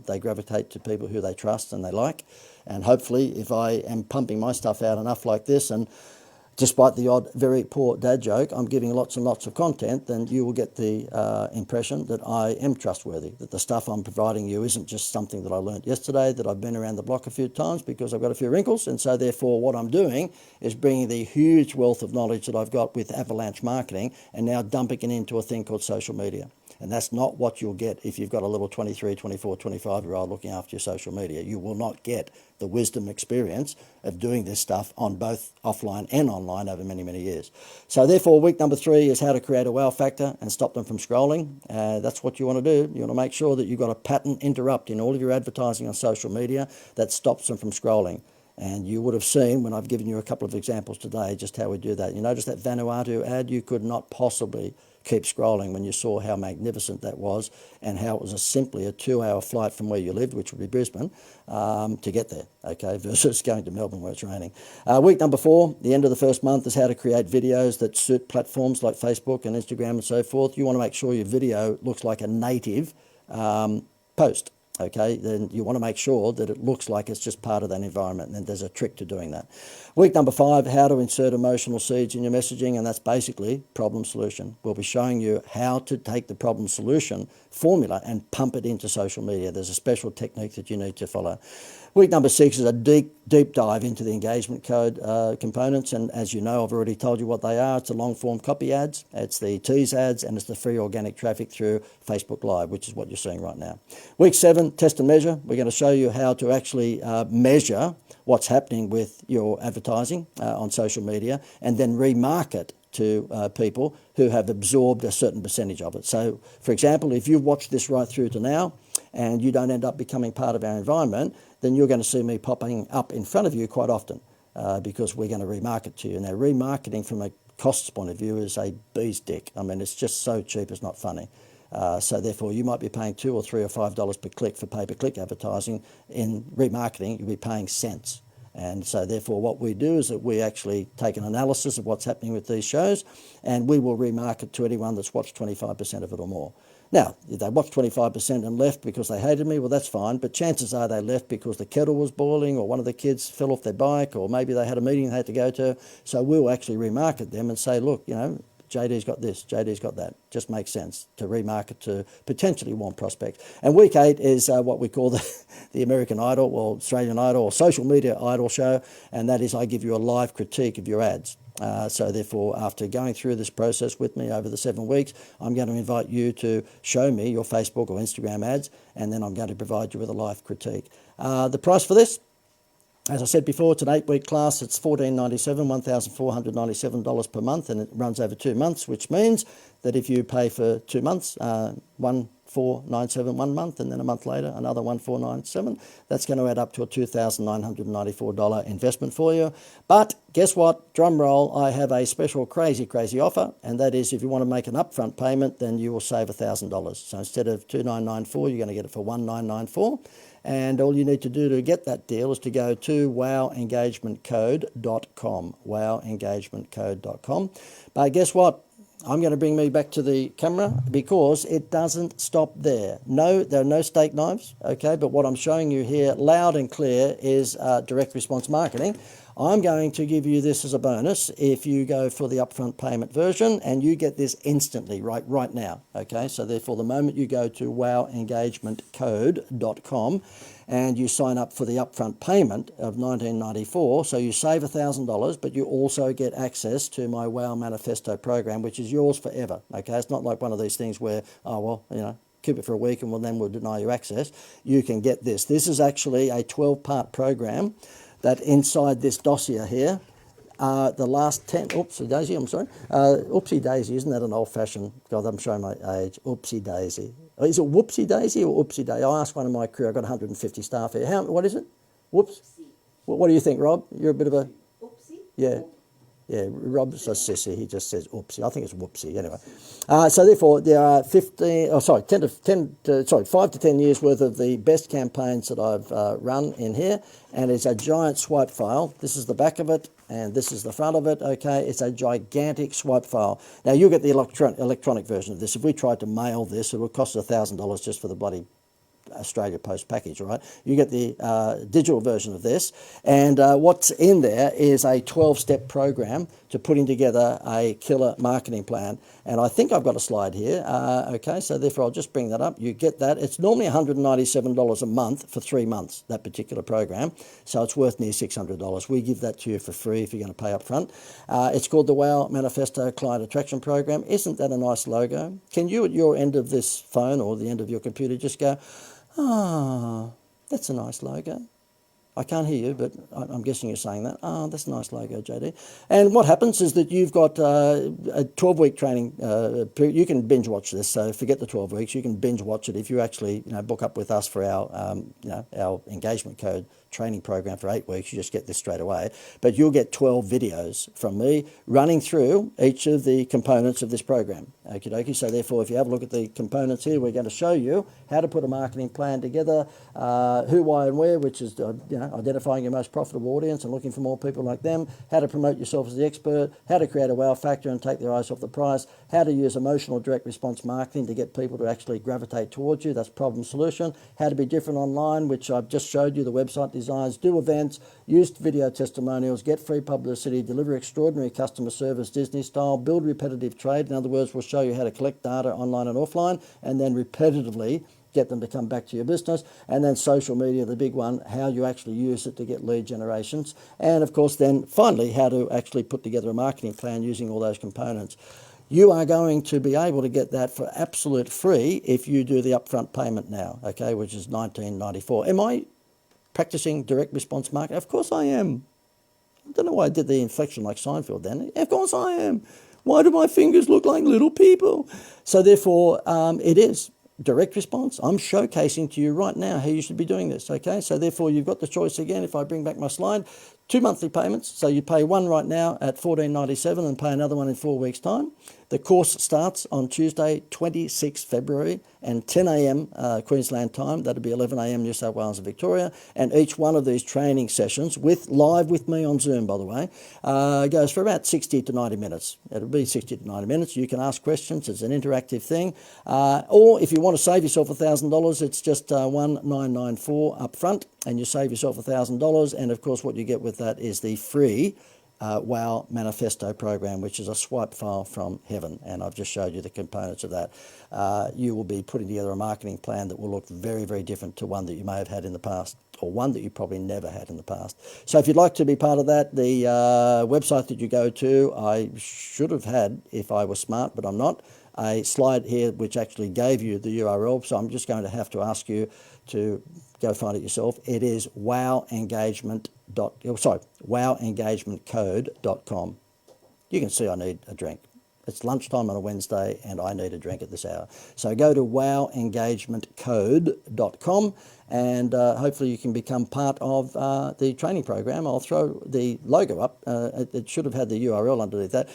They gravitate to people who they trust and they like. And hopefully, if I am pumping my stuff out enough like this, and despite the odd very poor dad joke, I'm giving lots and lots of content, then you will get the impression that I am trustworthy, that the stuff I'm providing you isn't just something that I learnt yesterday, that I've been around the block a few times because I've got a few wrinkles. And so therefore what I'm doing is bringing the huge wealth of knowledge that I've got with avalanche marketing and now dumping it into a thing called social media. And that's not what you'll get if you've got a little 23, 24, 25-year-old looking after your social media. You will not get the wisdom experience of doing this stuff on both offline and online over many, many years. So therefore, week number 3 is how to create a wow factor and stop them from scrolling. That's what you want to do. You want to make sure that you've got a pattern interrupt in all of your advertising on social media that stops them from scrolling. And you would have seen when I've given you a couple of examples today just how we do that. You notice that Vanuatu ad? You could not possibly keep scrolling when you saw how magnificent that was and how it was simply a 2-hour flight from where you lived, which would be Brisbane, to get there, okay, versus going to Melbourne where it's raining. Week number 4, the end of the first month, is how to create videos that suit platforms like Facebook and Instagram and so forth. You want to make sure your video looks like a native post. Okay, then you want to make sure that it looks like it's just part of that environment, and there's a trick to doing that. Week number 5, how to insert emotional seeds in your messaging, and that's basically problem solution. We'll be showing you how to take the problem solution formula and pump it into social media. There's a special technique that you need to follow. Week number 6 is a deep dive into the engagement code components, and as you know, I've already told you what they are. It's the long form copy ads, it's the tease ads, and it's the free organic traffic through Facebook Live, which is what you're seeing right now. Week 7, test and measure. We're going to show you how to actually measure what's happening with your advertising on social media and then remarket to people who have absorbed a certain percentage of it. So, for example, if you've watched this right through to now and you don't end up becoming part of our environment, then you're going to see me popping up in front of you quite often because we're going to remarket to you. Now, remarketing from a costs point of view is a bee's dick. I mean, it's just so cheap, it's not funny. So therefore, you might be paying $2 or $3 or $5 per click for pay-per-click advertising. In remarketing, you'll be paying cents. And so therefore, what we do is that we actually take an analysis of what's happening with these shows, and we will remarket to anyone that's watched 25% of it or more. Now, if they watched 25% and left because they hated me, well, that's fine. But chances are they left because the kettle was boiling or one of the kids fell off their bike or maybe they had a meeting they had to go to. So we'll actually remarket them and say, look, you know, JD's got this, JD's got that. Just makes sense to remarket to potentially warm prospects. And week 8 is what we call the American Idol or Australian Idol or social media idol show. And that is I give you a live critique of your ads. So therefore, after going through this process with me over the 7 weeks, I'm going to invite you to show me your Facebook or Instagram ads, and then I'm going to provide you with a live critique. The price for this, as I said before, it's an 8-week class. It's $1,497, $1,497 per month, and it runs over 2 months, which means that if you pay for 2 months, $1,497 1 month, and then a month later, another $1,497, that's going to add up to a $2,994 investment for you. But guess what? Drum roll, I have a special crazy offer, and that is if you want to make an upfront payment, then you will save $1,000. So instead of $2,994, you're going to get it for $1,994. And all you need to do to get that deal is to go to wowengagementcode.com, wowengagementcode.com. But guess what? I'm going to bring me back to the camera because it doesn't stop there. No, there are no steak knives, okay? But what I'm showing you here loud and clear is direct response marketing. I'm going to give you this as a bonus if you go for the upfront payment version, and you get this instantly right now, okay? So therefore, the moment you go to wowengagementcode.com and you sign up for the upfront payment of $19.94, so you save $1,000, but you also get access to my Wow Manifesto program, which is yours forever, okay? It's not like one of these things where, oh, well, you know, keep it for a week and then we'll deny you access. You can get this. This is actually a 12-part program that inside this dossier here, the last 10, oopsie daisy, I'm sorry. Oopsie daisy, isn't that an old-fashioned, God, I'm showing my age, oopsie daisy. Is it whoopsie daisy or oopsie daisy? I asked one of my crew, I've got 150 staff here. What is it? Whoops. What do you think, Rob? You're a bit of a... Oopsie? Yeah. Yeah, Rob's a sissy. He just says oopsie. I think it's whoopsie. Anyway, so therefore there are 5 to 10 years worth of the best campaigns that I've run in here, and it's a giant swipe file. This is the back of it, and this is the front of it. Okay, it's a gigantic swipe file. Now you get the electronic version of this. If we tried to mail this, it would cost $1,000 just for the bloody Australia Post package, right? You get the digital version of this, and what's in there is a 12-step program to putting together a killer marketing plan. And I think I've got a slide here. Okay, so therefore I'll just bring that up. You get that. It's normally $197 a month for 3 months, that particular program. So it's worth near $600. We give that to you for free if you're going to pay up front. It's called the WOW Manifesto Client Attraction Program. Isn't that a nice logo? Can you at your end of this phone or the end of your computer just go, ah, that's a nice logo? I can't hear you, but I'm guessing you're saying that. Oh, that's a nice logo, JD. And what happens is that you've got a 12-week training period. You can binge watch this, so forget the 12 weeks. You can binge watch it if you actually book up with us for our our engagement code training program for 8 weeks. You just get this straight away. But you'll get 12 videos from me running through each of the components of this program. Okie dokie. So therefore, if you have a look at the components here, we're going to show you how to put a marketing plan together, who, why, and where, which is identifying your most profitable audience and looking for more people like them, how to promote yourself as the expert, how to create a wow factor and take their eyes off the prize, how to use emotional direct response marketing to get people to actually gravitate towards you. That's problem solution. How to be different online, which I've just showed you, the website designs, do events, use video testimonials, get free publicity, deliver extraordinary customer service Disney style, build repetitive trade. In other words, we'll show you how to collect data online and offline and then repetitively get them to come back to your business. And then social media, the big one, how you actually use it to get lead generations. And of course, then finally, how to actually put together a marketing plan using all those components. You are going to be able to get that for absolute free if you do the upfront payment now, okay, which is $19.94. Am I practicing direct response marketing? Of course I am. I don't know why I did the inflection like Seinfeld then. Of course I am. Why do my fingers look like little people? So therefore, it is direct response. I'm showcasing to you right now how you should be doing this, okay? So therefore, you've got the choice again, if I bring back my slide, 2 monthly payments. So you pay one right now at $14.97 and pay another one in 4 weeks' time. The course starts on Tuesday, 26 February and 10 a.m. Queensland time. That'll be 11 a.m. New South Wales and Victoria. And each one of these training sessions, live with me on Zoom, by the way, goes for about 60 to 90 minutes. It'll be 60 to 90 minutes. You can ask questions. It's an interactive thing. Or if you want to save yourself $1,000, it's just $1,994 up front, and you save yourself $1,000. And of course, what you get with that is the free WOW Manifesto program, which is a swipe file from heaven, and I've just showed you the components of that. You will be putting together a marketing plan that will look very, very different to one that you may have had in the past, or one that you probably never had in the past. So if you'd like to be part of that, the website that you go to, I should have had, if I was smart, but I'm not, a slide here which actually gave you the URL, so I'm just going to have to ask you to go find it yourself. It is wowengagementcode.com. You can see I need a drink. It's lunchtime on a Wednesday and I need a drink at this hour. So go to wowengagementcode.com and hopefully you can become part of the training program. I'll throw the logo up. It should have had the URL underneath that.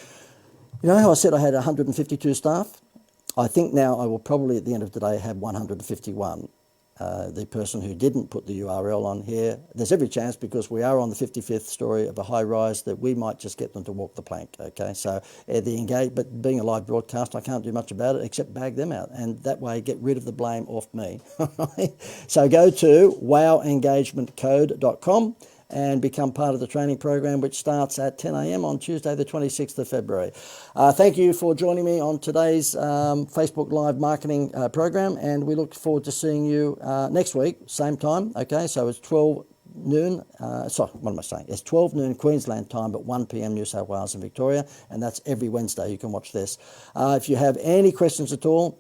You know how I said I had 152 staff? I think now I will probably at the end of the day have 151. The person who didn't put the URL on here, there's every chance because we are on the 55th story of a high rise that we might just get them to walk the plank, okay? So but being a live broadcast, I can't do much about it except bag them out, and that way get rid of the blame off me. So go to wowengagementcode.com and become part of the training program, which starts at 10 a.m. on Tuesday, the 26th of February. Thank you for joining me on today's Facebook Live marketing program, and we look forward to seeing you next week, same time, okay? So it's 12 noon, It's 12 noon Queensland time, but 1 p.m. New South Wales and Victoria, and that's every Wednesday. You can watch this. If you have any questions at all,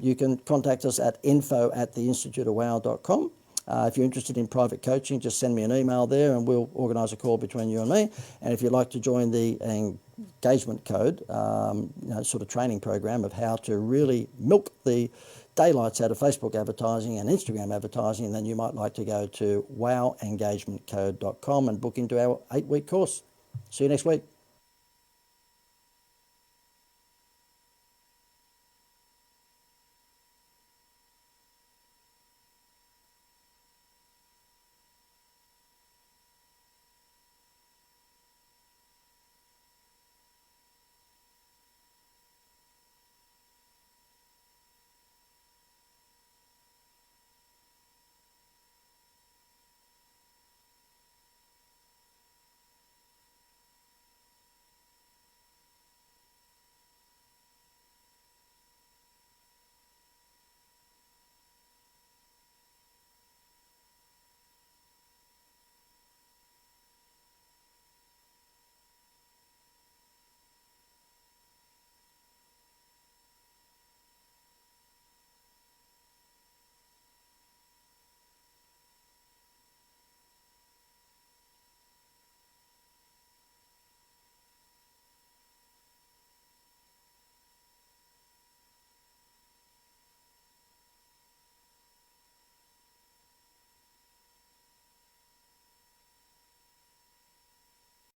you can contact us at info@theinstituteofwow.com. If you're interested in private coaching, just send me an email there and we'll organise a call between you and me. And if you'd like to join the engagement code, sort of training program of how to really milk the daylights out of Facebook advertising and Instagram advertising, then you might like to go to wowengagementcode.com and book into our 8-week course. See you next week.